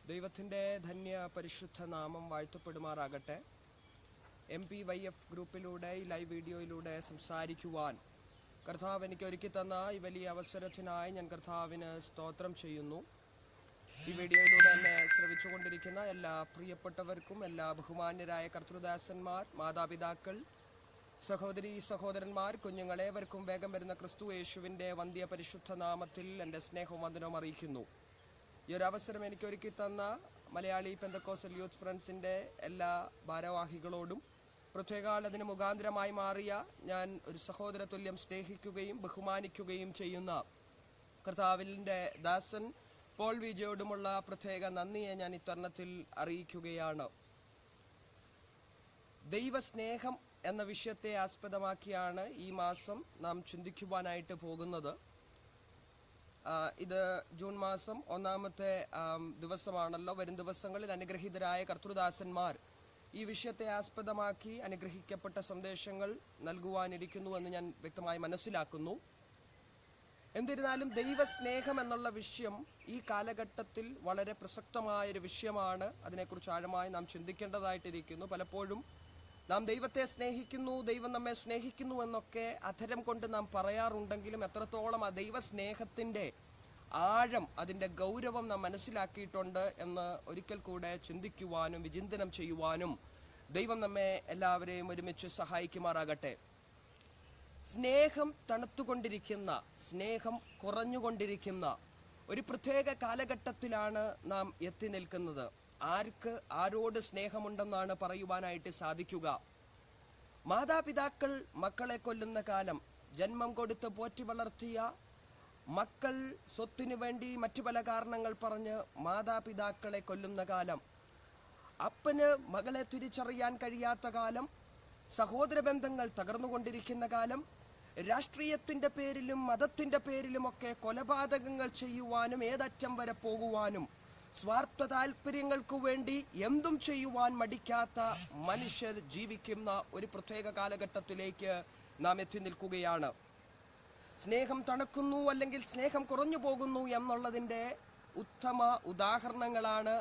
ദൈവത്തിൻ്റെ ധന്യ പരിശുദ്ധ നാമം വാഴ്ത്തപ്പെടുമാറാകട്ടെ. MPYF ഗ്രൂപ്പിലൂടെ ഈ ലൈവ് വീഡിയോയിലൂടെ സംസാരിക്കുവാൻ കർത്താവ് എനിക്ക് ഒരുക്കി തന്ന ഈ വലിയ അവസരത്തിനായി ഞാൻ കർത്താവിന് സ്തോത്രം ചെയ്യുന്നു. ഈ വീഡിയോയിലൂടെ എന്നെ ശ്രവിച്ചുകൊണ്ടിരിക്കുന്ന എല്ലാ പ്രിയപ്പെട്ടവർക്കും, എല്ലാ ബഹുമാന്യരായ കർത്തൃദാസന്മാർ, മാതാപിതാക്കൾ, സഹോദരി സഹോദരന്മാർ, കുഞ്ഞുങ്ങളേവർക്കും വേഗം വരുന്ന ക്രിസ്തു യേശുവിൻ്റെ വന്ധ്യ പരിശുദ്ധ നാമത്തിൽ എൻ്റെ സ്നേഹവും വന്ദനവും അറിയിക്കുന്നു. ഈ ഒരു അവസരം എനിക്ക് ഒരുക്കി തന്ന മലയാളി പെന്തക്കോസ്റ്റൽ യൂത്ത് ഫ്രണ്ട്സിൻ്റെ എല്ലാ ഭാരവാഹികളോടും പ്രത്യേകാൽ അതിന് മുഖാന്തരമായി മാറിയ ഞാൻ ഒരു സഹോദര തുല്യം സ്നേഹിക്കുകയും ബഹുമാനിക്കുകയും ചെയ്യുന്ന കർത്താവിൻ്റെ ദാസൻ പോൾ വിജയോടുമുള്ള പ്രത്യേക നന്ദിയെ ഞാൻ ഇത്തരുണത്തിൽ അറിയിക്കുകയാണ്. ദൈവസ്നേഹം എന്ന വിഷയത്തെ ആസ്പദമാക്കിയാണ് ഈ മാസം നാം ചിന്തിക്കുവാനായിട്ട് പോകുന്നത്. ഇത് ജൂൺ മാസം 1-ാമത്തെ ദിവസമാണല്ലോ. വരും ദിവസങ്ങളിൽ അനുഗ്രഹീതരായ കർത്തൃദാസന്മാർ ഈ വിഷയത്തെ ആസ്പദമാക്കി അനുഗ്രഹിക്കപ്പെട്ട സന്ദേശങ്ങൾ നൽകുവാനിരിക്കുന്നു ഞാൻ വ്യക്തമായി മനസ്സിലാക്കുന്നു. എന്നിരുന്നാലും ദൈവസ്നേഹം എന്നുള്ള വിഷയം ഈ കാലഘട്ടത്തിൽ വളരെ പ്രസക്തമായൊരു വിഷയമാണ്. അതിനെക്കുറിച്ച് ആഴമായി നാം ചിന്തിക്കേണ്ടതായിട്ടിരിക്കുന്നു. പലപ്പോഴും നാം ദൈവത്തെ സ്നേഹിക്കുന്നു, ദൈവം നമ്മെ സ്നേഹിക്കുന്നു എന്നൊക്കെ അധരം കൊണ്ട് നാം പറയാറുണ്ടെങ്കിലും എത്രത്തോളം ആ ദൈവസ്നേഹത്തിൻ്റെ ആഴം, അതിൻ്റെ ഗൗരവം നാം മനസ്സിലാക്കിയിട്ടുണ്ട് എന്ന് ഒരിക്കൽ കൂടെ ചിന്തിക്കുവാനും വിചിന്തനം ചെയ്യുവാനും ദൈവം നമ്മെ എല്ലാവരെയും ഒരുമിച്ച് സഹായിക്കുമാറാകട്ടെ. സ്നേഹം തണുത്തുകൊണ്ടിരിക്കുന്ന, സ്നേഹം കുറഞ്ഞുകൊണ്ടിരിക്കുന്ന ഒരു പ്രത്യേക കാലഘട്ടത്തിലാണ് നാം എത്തി നിൽക്കുന്നത്. ആർക്ക് ആരോട് സ്നേഹമുണ്ടെന്നാണ് പറയുവാനായിട്ട് സാധിക്കുക? മാതാപിതാക്കൾ മക്കളെ കൊല്ലുന്ന കാലം, ജന്മം കൊടുത്ത് പോറ്റി വളർത്തിയ മക്കൾ സ്വത്തിനു വേണ്ടി മറ്റു പല കാരണങ്ങൾ പറഞ്ഞ് മാതാപിതാക്കളെ കൊല്ലുന്ന കാലം, അപ്പന് മകളെ തിരിച്ചറിയാൻ കഴിയാത്ത കാലം, സഹോദര ബന്ധങ്ങൾ തകർന്നുകൊണ്ടിരിക്കുന്ന കാലം, രാഷ്ട്രീയത്തിൻ്റെ പേരിലും മതത്തിൻ്റെ പേരിലുമൊക്കെ കൊലപാതകങ്ങൾ ചെയ്യുവാനും ഏതറ്റം വരെ പോകുവാനും സ്വാർത്ഥ താല്പര്യങ്ങൾക്കു വേണ്ടി എന്തും ചെയ്യുവാൻ മടിക്കാത്ത മനുഷ്യർ ജീവിക്കുന്ന ഒരു പ്രത്യേക കാലഘട്ടത്തിലേക്ക് നാം എത്തി നിൽക്കുകയാണ്. സ്നേഹം തണുക്കുന്നു അല്ലെങ്കിൽ സ്നേഹം കുറഞ്ഞു പോകുന്നു എന്നുള്ളതിൻ്റെ ഉത്തമ ഉദാഹരണങ്ങളാണ്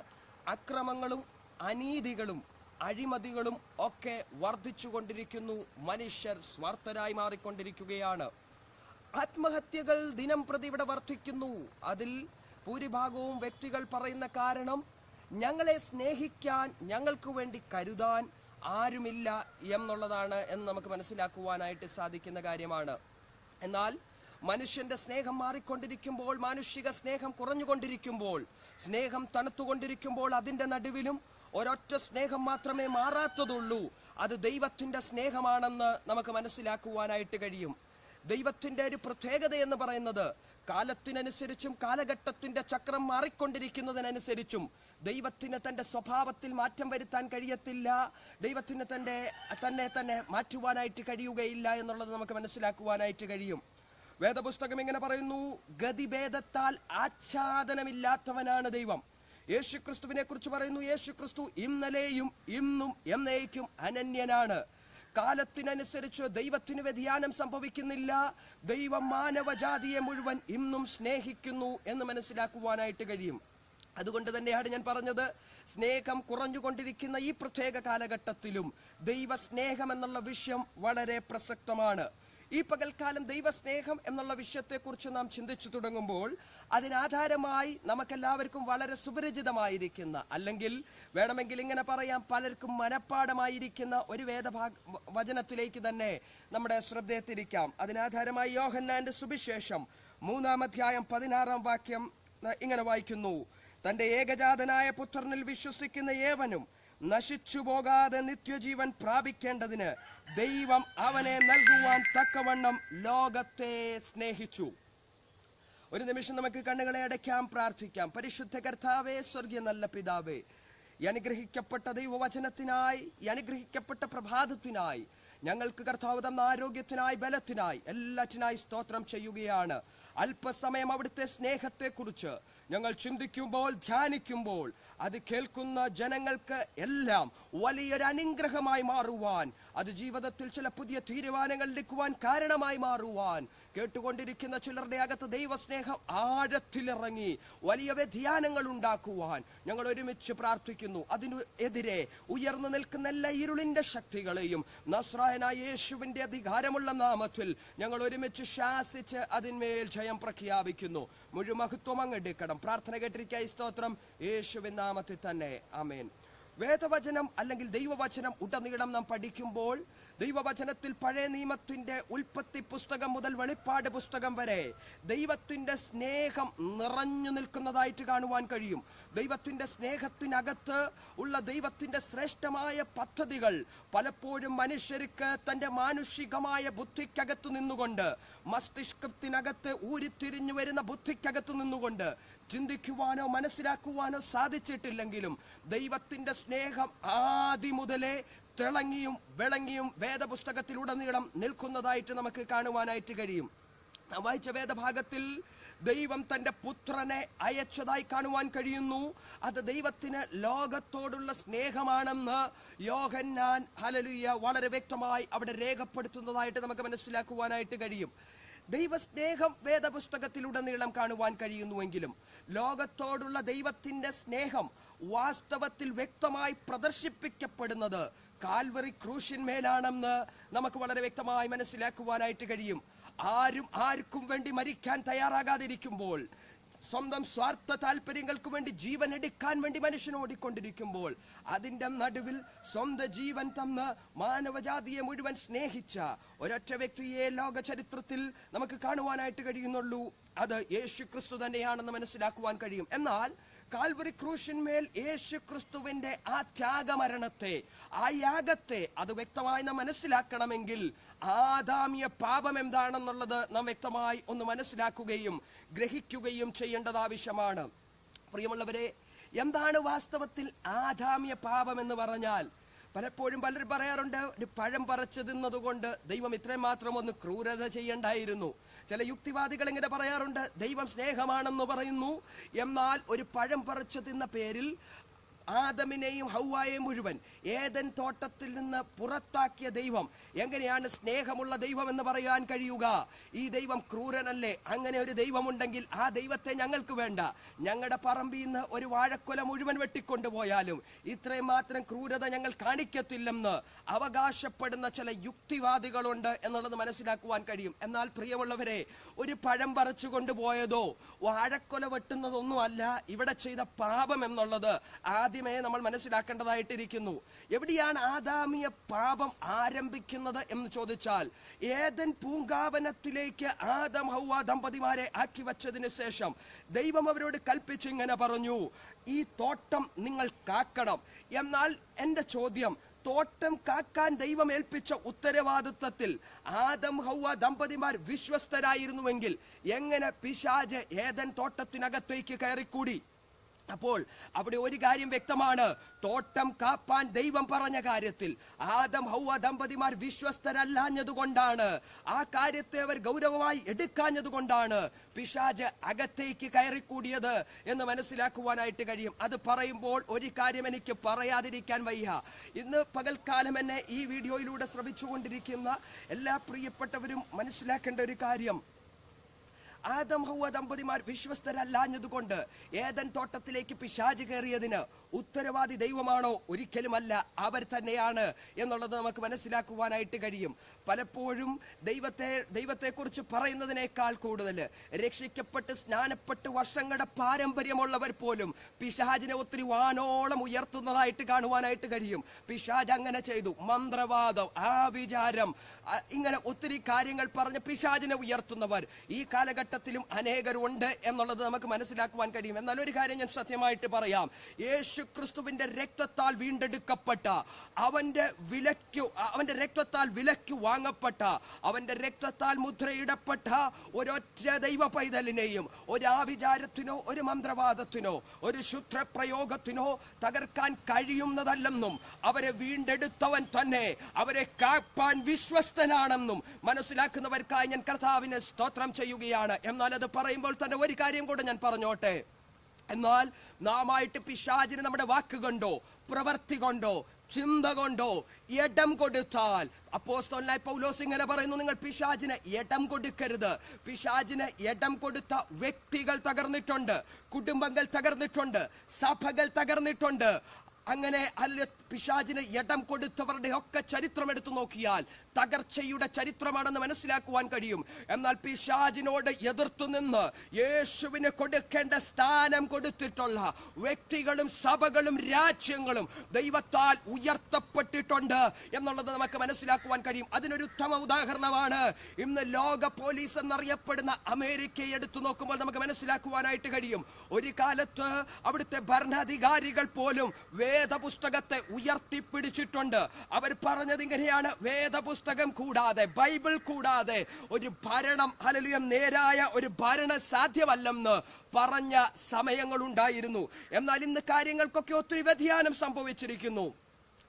അക്രമങ്ങളും അനീതികളും അഴിമതികളും ഒക്കെ വർദ്ധിച്ചു കൊണ്ടിരിക്കുന്നു. മനുഷ്യർ സ്വാർത്ഥരായി മാറിക്കൊണ്ടിരിക്കുകയാണ്. ആത്മഹത്യകൾ ദിനം പ്രതി ഇവിടെ വർദ്ധിക്കുന്നു. അതിൽ ഭൂരിഭാഗവും വ്യക്തികൾ പറയുന്ന കാരണം ഞങ്ങളെ സ്നേഹിക്കാൻ, ഞങ്ങൾക്ക് വേണ്ടി കരുതാൻ ആരുമില്ല എന്നുള്ളതാണ് എന്ന് നമുക്ക് മനസ്സിലാക്കുവാനായിട്ട് സാധിക്കുന്ന കാര്യമാണ്. എന്നാൽ മനുഷ്യന്റെ സ്നേഹം മാറിക്കൊണ്ടിരിക്കുമ്പോൾ, മാനുഷിക സ്നേഹം കുറഞ്ഞുകൊണ്ടിരിക്കുമ്പോൾ, സ്നേഹം തണുത്തുകൊണ്ടിരിക്കുമ്പോൾ അതിൻ്റെ നടുവിലും ഒരൊറ്റ സ്നേഹം മാത്രമേ മാറാത്തതുള്ളൂ. അത് ദൈവത്തിൻ്റെ സ്നേഹമാണെന്ന് നമുക്ക് മനസ്സിലാക്കുവാനായിട്ട് കഴിയും. ദൈവത്തിൻ്റെ ഒരു പ്രത്യേകത എന്ന് പറയുന്നത് കാലത്തിനനുസരിച്ചും കാലഘട്ടത്തിൻ്റെ ചക്രം മാറിക്കൊണ്ടിരിക്കുന്നതിനനുസരിച്ചും ദൈവത്തിന് തൻ്റെ സ്വഭാവത്തിൽ മാറ്റം വരുത്താൻ കഴിയത്തില്ല. ദൈവത്തിന് തന്നെ മാറ്റുവാനായിട്ട് കഴിയുകയില്ല എന്നുള്ളത് നമുക്ക് മനസ്സിലാക്കുവാനായിട്ട് കഴിയും. വേദപുസ്തകം ഇങ്ങനെ പറയുന്നു, ഗതിഭേദത്താൽ ആച്ഛാദനമില്ലാത്തവനാണ് ദൈവം. യേശുക്രിസ്തുവിനെ കുറിച്ച് പറയുന്നു, യേശുക്രിസ്തു ഇന്നലെയും ഇന്നും എന്നേക്കും അനന്യനാണ്. കാലത്തിനനുസരിച്ച് ദൈവത്തിന് വ്യതിയാനം സംഭവിക്കുന്നില്ല. ദൈവം മാനവജാതിയെ മുഴുവൻ ഇന്നും സ്നേഹിക്കുന്നു എന്ന് മനസ്സിലാക്കുവാനായിട്ട് കഴിയും. അതുകൊണ്ട് തന്നെയാണ് ഞാൻ പറഞ്ഞത്, സ്നേഹം കുറഞ്ഞുകൊണ്ടിരിക്കുന്ന ഈ പ്രത്യേക കാലഘട്ടത്തിലും ദൈവസ്നേഹം എന്നുള്ള വിഷയം വളരെ പ്രസക്തമാണ്. ഈ പകൽക്കാലം ദൈവസ്നേഹം എന്നുള്ള വിഷയത്തെക്കുറിച്ച് നാം ചിന്തിച്ചു തുടങ്ങുമ്പോൾ അതിനാധാരമായി നമുക്കെല്ലാവർക്കും വളരെ സുപരിചിതമായിരിക്കുന്ന, അല്ലെങ്കിൽ വേണമെങ്കിൽ ഇങ്ങനെ പറയാം, പലർക്കും മനഃപ്പാടമായിരിക്കുന്ന ഒരു വചനത്തിലേക്ക് തന്നെ നമ്മുടെ ശ്രദ്ധയെ തിരിക്കാം. അതിനാധാരമായി യോഹന്നാന്റെ സുവിശേഷം 3-ാം അധ്യായം 16-ാം വാക്യം ഇങ്ങനെ വായിക്കുന്നു, തന്റെ ഏകജാതനായ പുത്രനിൽ വിശ്വസിക്കുന്ന ഏവനും നശിച്ചു പോകാതെ നിത്യജീവൻ പ്രാപിക്കേണ്ടതിന് ദൈവം അവനെ നൽകുവാൻ തക്കവണ്ണം ലോകത്തെ സ്നേഹിച്ചു. ഒരു നിമിഷം നമുക്ക് കണ്ണുകളെ അടയ്ക്കാം, പ്രാർത്ഥിക്കാം. പരിശുദ്ധ കർത്താവേ, സ്വർഗീയ നല്ല പിതാവേ, ഈ അനുഗ്രഹിക്കപ്പെട്ട ദൈവവചനത്തിനായി, ഈ അനുഗ്രഹിക്കപ്പെട്ട പ്രഭാതത്തിനായി ഞങ്ങൾക്ക് കർത്താവ് തന്ന ആരോഗ്യത്തിനായി, ബലത്തിനായി, എല്ലാറ്റിനായി സ്തോത്രം ചെയ്യുകയാണ്. അല്പസമയം അവിടുത്തെ സ്നേഹത്തെക്കുറിച്ച് ഞങ്ങൾ ചിന്തിക്കുമ്പോൾ, ധ്യാനിക്കുമ്പോൾ അത് കേൾക്കുന്ന ജനങ്ങൾക്ക് എല്ലാം വലിയൊരു അനുഗ്രഹമായി മാറുവാൻ, അത് ജീവിതത്തിൽ ചില പുതിയ തീരുമാനങ്ങൾ എടുക്കുവാൻ കാരണമായി മാറുവാൻ, കേട്ടുകൊണ്ടിരിക്കുന്ന ചിലരുടെ അകത്ത് ദൈവസ്നേഹം ആഴത്തിലിറങ്ങി വലിയ വ്യതിയാനങ്ങൾ ഉണ്ടാക്കുവാൻ ഞങ്ങൾ ഒരുമിച്ച് പ്രാർത്ഥിക്കുന്നു. അതിനു എതിരെ ഉയർന്നു നിൽക്കുന്ന എല്ലാ ഇരുളിന്റെ ശക്തികളെയും നസ്രായനായ യേശുവിന്റെ അധികാരമുള്ള നാമത്തിൽ ഞങ്ങൾ ഒരുമിച്ച് ശാസിച്ച് അതിന്മേൽ ജയം പ്രഖ്യാപിക്കുന്നു. മുഴുമഹത്വം അങ്ങെടുക്കണം. പ്രാർത്ഥന കേട്ടിരിക്കായി സ്തോത്രം, യേശുവിൻ നാമത്തിൽ തന്നെ, ആമേൻ. വേദവചനം അല്ലെങ്കിൽ ദൈവവചനം ഉടനീളം നാം പഠിക്കുമ്പോൾ ദൈവവചനത്തിൽ പഴയ നിയമത്തിന്റെ ഉൽപ്പത്തി പുസ്തകം മുതൽ വെളിപ്പാട് പുസ്തകം വരെ ദൈവത്തിന്റെ സ്നേഹം നിറഞ്ഞു നിൽക്കുന്നതായിട്ട് കാണുവാൻ കഴിയും. ദൈവത്തിന്റെ സ്നേഹത്തിനകത്ത് ഉള്ള ദൈവത്തിന്റെ ശ്രേഷ്ഠമായ പദ്ധതികൾ പലപ്പോഴും മനുഷ്യർക്ക് തന്റെ മാനുഷികമായ ബുദ്ധിക്കകത്ത് നിന്നുകൊണ്ട്, മസ്തിഷ്കത്തിനകത്ത് ഊരിത്തിരിഞ്ഞു വരുന്ന ബുദ്ധിക്കകത്ത് നിന്നുകൊണ്ട് ചിന്തിക്കുവാനോ മനസ്സിലാക്കുവാനോ സാധിച്ചിട്ടില്ലെങ്കിലും ദൈവത്തിന്റെ സ്നേഹം ആദ്യം മുതലേ തിളങ്ങിയും വിളങ്ങിയും വേദപുസ്തകത്തിലുടനീളം നിൽക്കുന്നതായിട്ട് നമുക്ക് കാണുവാനായിട്ട് കഴിയും. വായിച്ച വേദഭാഗത്തിൽ ദൈവം തന്റെ പുത്രനെ അയച്ചതായി കാണുവാൻ കഴിയുന്നു. അത് ദൈവത്തിന് ലോകത്തോടുള്ള സ്നേഹമാണെന്ന് യോഹന്നാൻ ഹല്ലേലൂയ വളരെ വ്യക്തമായി അവിടെ രേഖപ്പെടുത്തുന്നതായിട്ട് നമുക്ക് മനസ്സിലാക്കുവാനായിട്ട് കഴിയും. ദൈവസ്നേഹം വേദപുസ്തകത്തിലുടനീളം കാണുവാൻ കഴിയുന്നുവെങ്കിലും ലോകത്തോടുള്ള ദൈവത്തിന്റെ സ്നേഹം വാസ്തവത്തിൽ വ്യക്തമായി പ്രദർശിപ്പിക്കപ്പെടുന്നത് കാൽവറി ക്രൂശിന്മേലാണെന്ന് നമുക്ക് വളരെ വ്യക്തമായി മനസ്സിലാക്കുവാനായിട്ട് കഴിയും. ആരും ആർക്കും വേണ്ടി മരിക്കാൻ തയ്യാറാകാതിരിക്കുമ്പോൾ, സ്വന്തം സ്വാർത്ഥ താല്പര്യങ്ങൾക്ക് വേണ്ടി ജീവൻ എടുക്കാൻ വേണ്ടി മനുഷ്യൻ ഓടിക്കൊണ്ടിരിക്കുമ്പോൾ, അതിന്റെ നടുവിൽ സ്വന്തം ജീവൻ തന്ന് മാനവജാതിയെ മുഴുവൻ സ്നേഹിച്ച ഒരൊറ്റ വ്യക്തിയെ ലോക ചരിത്രത്തിൽ നമുക്ക് കാണുവാനായിട്ട് കഴിയുന്നുള്ളൂ. അത് യേശു ക്രിസ്തു തന്നെയാണെന്ന് മനസ്സിലാക്കുവാൻ കഴിയും. എന്നാൽ കാൽവറി ക്രൂശിന്മേൽ യേശു ക്രിസ്തുവിന്റെ ആ ത്യാഗമരണത്തെ, ആ യാഗത്തെ അത് വ്യക്തമായി നാം മനസ്സിലാക്കണമെങ്കിൽ ആദാമ്യ പാപം എന്താണെന്നുള്ളത് നാം വ്യക്തമായി ഒന്ന് മനസ്സിലാക്കുകയും ഗ്രഹിക്കുകയും ചെയ്യേണ്ടത് ആവശ്യമാണ്. പ്രിയമുള്ളവരെ, എന്താണ് വാസ്തവത്തിൽ ആദാമ്യ പാപം എന്ന് പറഞ്ഞാൽ? പലപ്പോഴും പലരും പറയാറുണ്ട്, ഒരു പഴം പറിച്ചു തിന്നതുകൊണ്ട് ദൈവം ഇത്രയും മാത്രം ഒന്ന് ക്രൂരത ചെയ്യണ്ടായിരുന്നു. ചില യുക്തിവാദികൾ ഇങ്ങനെ പറയാറുണ്ട്, ദൈവം സ്നേഹമാണെന്ന് പറയുന്നു, എന്നാൽ ഒരു പഴം പറിച്ചു തിന്ന പേരിൽ ആദമിനെയും ഹൗവായെയും മുഴുവൻ ഏദൻ തോട്ടത്തിൽ നിന്ന് പുറത്താക്കിയ ദൈവം എങ്ങനെയാണ് സ്നേഹമുള്ള ദൈവം എന്ന് പറയാൻ കഴിയുക? ഈ ദൈവം ക്രൂരനല്ലേ? അങ്ങനെ ഒരു ദൈവമുണ്ടെങ്കിൽ ആ ദൈവത്തെ ഞങ്ങൾക്ക് വേണ്ട. ഞങ്ങളുടെ പറമ്പിൽ നിന്ന് ഒരു വാഴക്കൊല മുഴുവൻ വെട്ടിക്കൊണ്ടുപോയാലും ഇത്രയും മാത്രം ക്രൂരത ഞങ്ങൾ കാണിക്കത്തില്ലെന്ന് അവകാശപ്പെടുന്ന ചില യുക്തിവാദികളുണ്ട് എന്നുള്ളത് മനസ്സിലാക്കുവാൻ കഴിയും. എന്നാൽ പ്രിയമുള്ളവരെ, ഒരു പഴം പറിച്ചു കൊണ്ടുപോയതോ വാഴക്കൊല വെട്ടുന്നതൊന്നും അല്ല ഇവിടെ ചെയ്ത പാപം എന്നുള്ളത് ആദ്യമേ നമ്മൾ മനസ്സിലാക്കേണ്ടതായിട്ടിരിക്കുന്നു. എവിടെയാണ് ആദാമിയ പാപം ആരംഭിക്കുന്നത് എന്ന് ചോദിച്ചാൽ, ഏദൻ പൂങ്കാവനത്തിലേക്ക് ആദം ഹൗവ ദമ്പതിമാരെ ആക്കി വച്ചതിന് ശേഷം ദൈവം അവരോട് കൽപ്പിച്ച് ഇങ്ങനെ പറഞ്ഞു, ഈ തോട്ടം നിങ്ങൾ കാക്കണം. എന്നാൽ എന്റെ ചോദ്യം, തോട്ടം കാക്കാൻ ദൈവം ഏൽപ്പിച്ച ഉത്തരവാദിത്വത്തിൽ ആദം ഹൗവ ദമ്പതിമാർ വിശ്വസ്തരായിരുന്നുവെങ്കിൽ എങ്ങനെ പിശാച് ഏദൻ തോട്ടത്തിനകത്തേക്ക് കയറിക്കൂടി? അപ്പോൾ അവിടെ ഒരു കാര്യം വ്യക്തമാണ്, തോട്ടം കാപ്പാൻ ദൈവം പറഞ്ഞ കാര്യത്തിൽ ആദം ഹൗവ ദമ്പതിമാർ വിശ്വസ്തരല്ലാഞ്ഞതുകൊണ്ടാണ്, ആ കാര്യത്തെ അവർ ഗൗരവമായി എടുക്കാഞ്ഞതുകൊണ്ടാണ് പിശാച് അകത്തേക്ക് കയറിക്കൂടിയത് എന്ന് മനസ്സിലാക്കുവാനായിട്ട് കഴിയും. അത് പറയുമ്പോൾ ഒരു കാര്യം എനിക്ക് പറയാതിരിക്കാൻ വയ്യ. ഇന്ന് പകൽക്കാലം എന്നെ ഈ വീഡിയോയിലൂടെ ശ്രമിച്ചുകൊണ്ടിരിക്കുന്ന എല്ലാ പ്രിയപ്പെട്ടവരും മനസ്സിലാക്കേണ്ട ഒരു കാര്യം, ആദം ഹൗവ ദമ്പതിമാർ വിശ്വസ്തരല്ലാഞ്ഞതുകൊണ്ട് ഏദൻ തോട്ടത്തിലേക്ക് പിശാച് കയറിയതിന് ഉത്തരവാദി ദൈവമാണോ? ഒരിക്കലുമല്ല, അവർ തന്നെയാണ് എന്നുള്ളത് നമുക്ക് മനസ്സിലാക്കുവാനായിട്ട് കഴിയും. പലപ്പോഴും ദൈവത്തെക്കുറിച്ച് പറയുന്നതിനേക്കാൾ കൂടുതൽ രക്ഷിക്കപ്പെട്ട് സ്നാനപ്പെട്ട് വർഷങ്ങളുടെ പാരമ്പര്യമുള്ളവർ പോലും പിശാചിനെ ഒത്തിരി വാനോളം ഉയർത്തുന്നതായിട്ട് കാണുവാനായിട്ട് കഴിയും. പിശാച് അങ്ങനെ ചെയ്തു, മന്ത്രവാദം, ആവിചാരം, ഇങ്ങനെ ഒത്തിരി കാര്യങ്ങൾ പറഞ്ഞ് പിശാചിനെ ഉയർത്തുന്നവർ ഈ കാലഘട്ടത്തിൽ കാലഘട്ടത്തിലും അനേകരുണ്ട് എന്നുള്ളത് നമുക്ക് മനസ്സിലാക്കുവാൻ കഴിയും. എന്നാൽ ഒരു കാര്യം ഞാൻ സത്യമായിട്ട് പറയാം, യേശു ക്രിസ്തുവിന്റെ രക്തത്താൽ വീണ്ടെടുക്കപ്പെട്ട, അവന്റെ രക്തത്താൽ വിലയ്ക്ക് വാങ്ങപ്പെട്ട, അവന്റെ രക്തത്താൽ മുദ്രയിടപ്പെട്ട ഒരൊറ്റ ദൈവ പൈതലിനെയും ഒരു ആവിചാരത്തിനോ ഒരു മന്ത്രവാദത്തിനോ ഒരു ശുദ്രപ്രയോഗത്തിനോ തകർക്കാൻ കഴിയുന്നതല്ലെന്നും അവരെ വീണ്ടെടുത്തവൻ തന്നെ അവരെ കാപ്പാൻ വിശ്വസ്തനാണെന്നും മനസ്സിലാക്കുന്നവർക്കായി ഞാൻ കർത്താവിനെ സ്തോത്രം ചെയ്യുകയാണ്. എന്നാൽ അത് പറയുമ്പോൾ തന്നെ ഒരു കാര്യം കൂടെ ഞാൻ പറഞ്ഞോട്ടെ. എന്നാൽ നാമായിട്ട് പിശാചിന് നമ്മുടെ വാക്കുകൊണ്ടോ പ്രവൃത്തി കൊണ്ടോ ചിന്ത കൊണ്ടോ ഇടം കൊടുത്താൽ, അപ്പോസ്തലനായ പൗലോസ് ഇങ്ങനെ പറയുന്നു, നിങ്ങൾ പിശാചിന് ഇടം കൊടുക്കരുത്. പിശാചിന് ഇടം കൊടുത്ത വ്യക്തികൾ തകർന്നിട്ടുണ്ട്, കുടുംബങ്ങൾ തകർന്നിട്ടുണ്ട്, സഭകൾ തകർന്നിട്ടുണ്ട്. അങ്ങനെ അല്ല, പിശാചിന് ഇടം കൊടുത്തവരുടെ ഒക്കെ ചരിത്രം എടുത്തു നോക്കിയാൽ തകർച്ചയുടെ ചരിത്രമാണെന്ന് മനസ്സിലാക്കുവാൻ കഴിയും. എന്നാൽ പിശാചിനോട് എതിർത്തു നിന്ന് യേശുവിന് കൊടുക്കേണ്ട സ്ഥാനം കൊടുത്തിട്ടുള്ള വ്യക്തികളും സഭകളും രാജ്യങ്ങളും ദൈവത്താൽ ഉയർത്തപ്പെട്ടിട്ടുണ്ട് എന്നുള്ളത് നമുക്ക് മനസ്സിലാക്കുവാൻ കഴിയും. അതിനൊരു ഉത്തമ ഉദാഹരണമാണ് ഇന്ന് ലോക പോലീസ് എന്നറിയപ്പെടുന്ന അമേരിക്കയെ എടുത്തു നോക്കുമ്പോൾ നമുക്ക് മനസ്സിലാക്കുവാനായിട്ട് കഴിയും. ഒരു കാലത്ത് അവിടുത്തെ ഭരണാധികാരികൾ പോലും വേദപുസ്തകത്തെ ഉയർത്തിപ്പിടിച്ചിട്ടുണ്ട്. അവർ പറഞ്ഞത് ഇങ്ങനെയാണ്, വേദപുസ്തകം കൂടാതെ, ബൈബിൾ കൂടാതെ ഒരു ഭരണം, ഹല്ലേലൂയ, നേരായ ഒരു ഭരണം സാധ്യമല്ലെന്ന് പറഞ്ഞ സമയങ്ങളുണ്ടായിരുന്നു. എന്നാൽ ഇന്ന് കാര്യങ്ങൾക്കൊക്കെ ഒത്തിരി വ്യതിയാനം സംഭവിച്ചിരിക്കുന്നു.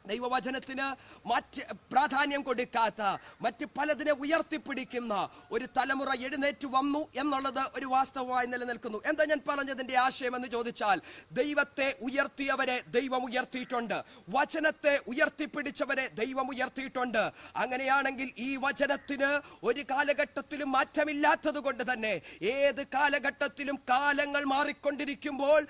ദൈവവചനത്തിന് മറ്റ് പ്രാധാന്യം കൊടുക്കാത്ത, മറ്റ് പലതിനെ ഉയർത്തിപ്പിടിക്കുന്ന ഒരു തലമുറ എഴുന്നേറ്റ് വന്നു എന്നുള്ളത് ഒരു വാസ്തവമായി നിലനിൽക്കുന്നു. എന്താ ഞാൻ പറഞ്ഞതിന്റെ ആശയം എന്ന് ചോദിച്ചാൽ, ദൈവത്തെ ഉയർത്തിയവരെ ദൈവം ഉയർത്തിയിട്ടുണ്ട്, വചനത്തെ ഉയർത്തിപ്പിടിച്ചവരെ ദൈവം ഉയർത്തിയിട്ടുണ്ട്. അങ്ങനെയാണെങ്കിൽ ഈ വചനത്തിന് ഒരു കാലഘട്ടത്തിലും മാറ്റമില്ലാത്തത് കൊണ്ട് തന്നെ ഏത് കാലഘട്ടത്തിലും കാലങ്ങൾ മാറിക്കൊണ്ടിരിക്കുമ്പോൾ,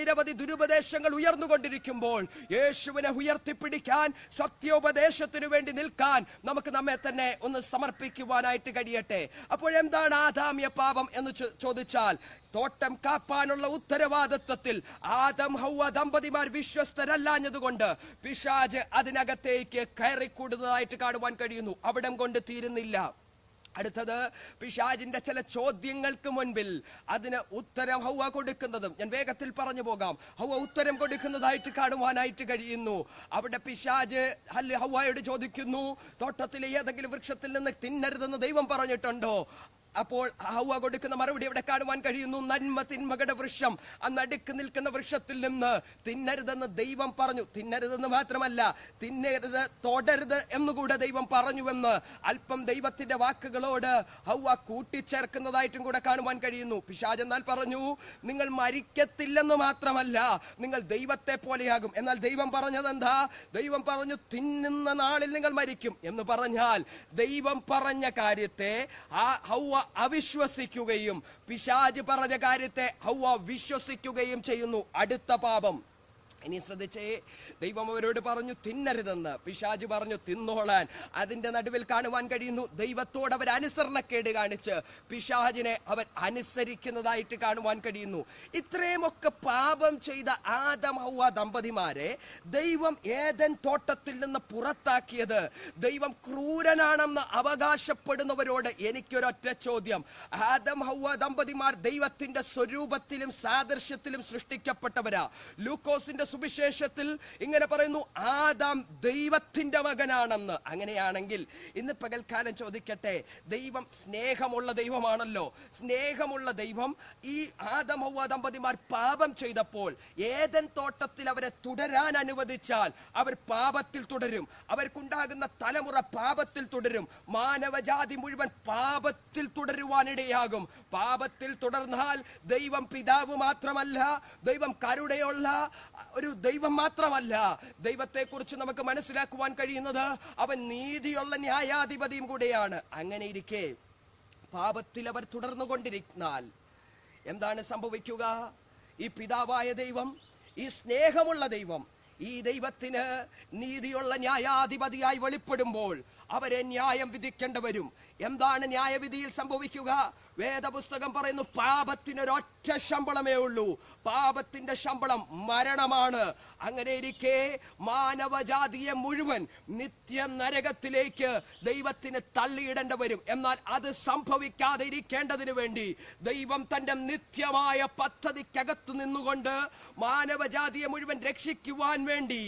നിരവധി ദുരുപദേശങ്ങൾ ഉയർന്നുകൊണ്ടിരിക്കുമ്പോൾ, യേശുവിനെ പിടിക്കാൻ, സത്യോപദേശത്തിനു വേണ്ടി നിൽക്കാൻ നമുക്ക് നമ്മെ തന്നെ ഒന്ന് സമർപ്പിക്കുവാനായിട്ട് കഴിയട്ടെ. അപ്പോഴെന്താണ് ആദാമ്യ പാപം എന്ന് ചോദിച്ചാൽ, തോട്ടം കാപ്പാനുള്ള ഉത്തരവാദിത്വത്തിൽ ആദം ഹൗവ ദമ്പതിമാർ വിശ്വസ്തരല്ലാഞ്ഞതുകൊണ്ട് പിശാച് അതിനകത്തേക്ക് കയറിക്കൂടുന്നതായിട്ട് കാണുവാൻ കഴിയുന്നു. അവിടം കൊണ്ട് തീരുന്നില്ല. അടുത്തത്, പിശാചിന്റെ ചില ചോദ്യങ്ങൾക്ക് മുൻപിൽ അതിന് ഉത്തരം ഹൗവ കൊടുക്കുന്നതും ഞാൻ വേഗത്തിൽ പറഞ്ഞു പോകാം. ഹൗവ ഉത്തരം കൊടുക്കുന്നതായിട്ട് കാണുവാനായിട്ട് കഴിയുന്നു. അവിടെ പിശാച് ഹൗവയോട് ചോദിക്കുന്നു, തോട്ടത്തിലെ ഏതെങ്കിലും വൃക്ഷത്തിൽ നിന്ന് തിന്നരുതെന്ന് ദൈവം പറഞ്ഞിട്ടുണ്ടോ? അപ്പോൾ ഹൗവ കൊടുക്കുന്ന മറുപടി ഇവിടെ കാണുവാൻ കഴിയുന്നു, നന്മ തിന്മകളുടെ വൃക്ഷം, നടുക്ക് നിൽക്കുന്ന വൃക്ഷത്തിൽ നിന്ന് തിന്നരുതെന്ന് ദൈവം പറഞ്ഞു. തിന്നരുതെന്ന് മാത്രമല്ല, തിന്നരുത്, തൊടരുത് എന്നുകൂടെ ദൈവം പറഞ്ഞുവെന്ന് അല്പം ദൈവത്തിന്റെ വാക്കുകളോട് ഹൗവ കൂട്ടിച്ചേർക്കുന്നതായിട്ടും കൂടെ കാണുവാൻ കഴിയുന്നു. പിശാച് എന്നാൽ പറഞ്ഞു, നിങ്ങൾ മരിക്കത്തില്ലെന്ന് മാത്രമല്ല, നിങ്ങൾ ദൈവത്തെ പോലെയാകും. എന്നാൽ ദൈവം പറഞ്ഞത് എന്താ? ദൈവം പറഞ്ഞു, തിന്നുന്ന നാളിൽ നിങ്ങൾ മരിക്കും എന്ന് പറഞ്ഞാൽ, ദൈവം പറഞ്ഞ കാര്യത്തെ ഹൗവ അവിശ്വസിക്കുകയും പിശാച് പറഞ്ഞ കാര്യത്തെ ഹൗവ വിശ്വസിക്കുകയും ചെയ്യുന്നു. അടുത്ത പാപം. ഇനി ശ്രദ്ധിച്ചേ, ദൈവം അവരോട് പറഞ്ഞു തിന്നരുതെന്ന്, പിശാച് പറഞ്ഞു തിന്നോളാൻ. അതിന്റെ നടുവിൽ കാണുവാൻ കഴിയുന്നു, ദൈവത്തോട് അവർ അനുസരണക്കേട് കാണിച്ച് പിശാചിനെ അവർ അനുസരിക്കുന്നതായിട്ട് കാണുവാൻ കഴിയുന്നു. ഇത്രയുമൊക്കെ പാപം ചെയ്ത ആദം ഹൗവ ദമ്പതിമാരെ ദൈവം ഏദൻ തോട്ടത്തിൽ നിന്ന് പുറത്താക്കിയത്, ദൈവം ക്രൂരനാണെന്ന് അവകാശപ്പെടുന്നവരോട് എനിക്കൊരൊറ്റ ചോദ്യം. ആദം ഹൗവ ദമ്പതിമാർ ദൈവത്തിന്റെ സ്വരൂപത്തിലും സാദൃശ്യത്തിലും സൃഷ്ടിക്കപ്പെട്ടവരാ. ലൂക്കോസിന്റെ സുവിശേഷത്തിൽ ഇങ്ങനെ പറയുന്നു, ആദാം ദൈവത്തിന്റെ മകനാണെന്ന്. അങ്ങനെയാണെങ്കിൽ ഇന്ന് പകൽക്കാലം ചോദിക്കട്ടെ, ദൈവം സ്നേഹമുള്ള ദൈവമാണല്ലോ. സ്നേഹമുള്ള ദൈവം ഈ ആദം ഹൗവ ദമ്പതിമാർ പാപം ചെയ്തപ്പോൾ ഏദൻ തോട്ടത്തിൽ അവരെ തുടരാൻ അനുവദിച്ചാൽ അവർ പാപത്തിൽ തുടരും. അവർക്കുണ്ടാകുന്ന തലമുറ പാപത്തിൽ തുടരും. മാനവജാതി മുഴുവൻ പാപത്തിൽ തുടരുവാനിടയാകും. പാപത്തിൽ തുടർന്നാൽ ദൈവം പിതാവ് മാത്രമല്ല, ദൈവം കരുണയുള്ള ഒരു ദൈവം മാത്രമല്ല, ദൈവത്തെക്കുറിച്ച് നമുക്ക് മനസ്സിലാക്കുവാൻ കഴിയുന്നത് അവൻ നീതിയുള്ള ന്യായാധിപതിയും കൂടെയാണ്. അങ്ങനെ ഇരിക്കെ പാപത്തിൽ അവർ തുടർന്നുകൊണ്ടിരുന്നാൽ എന്താണ് സംഭവിക്കുക? ഈ പിതാവായ ദൈവം, ഈ സ്നേഹമുള്ള ദൈവം, ഈ ദൈവത്തിന് നീതിയുള്ള ന്യായാധിപതിയായി വെളിപ്പെടുമ്പോൾ അവരെ ന്യായം വിധിക്കേണ്ടി വരും. എന്താണ് ന്യായവിധിയിൽ സംഭവിക്കുക? വേദപുസ്തകം പറയുന്നു, പാപത്തിനൊരൊറ്റ ശമ്പളമേ ഉള്ളൂ. പാപത്തിന്റെ ശമ്പളം മരണമാണ്. അങ്ങനെ ഇരിക്കെ മാനവജാതിയെ മുഴുവൻ നിത്യ നരകത്തിലേക്ക് ദൈവത്തിന് തള്ളിയിടേണ്ടി വരും. എന്നാൽ അത് സംഭവിക്കാതെ ഇരിക്കേണ്ടതിന് വേണ്ടി ദൈവം തന്റെ നിത്യമായ പദ്ധതിക്കകത്തു നിന്നുകൊണ്ട് മാനവജാതിയെ മുഴുവൻ രക്ഷിക്കുവാൻ വേണ്ടി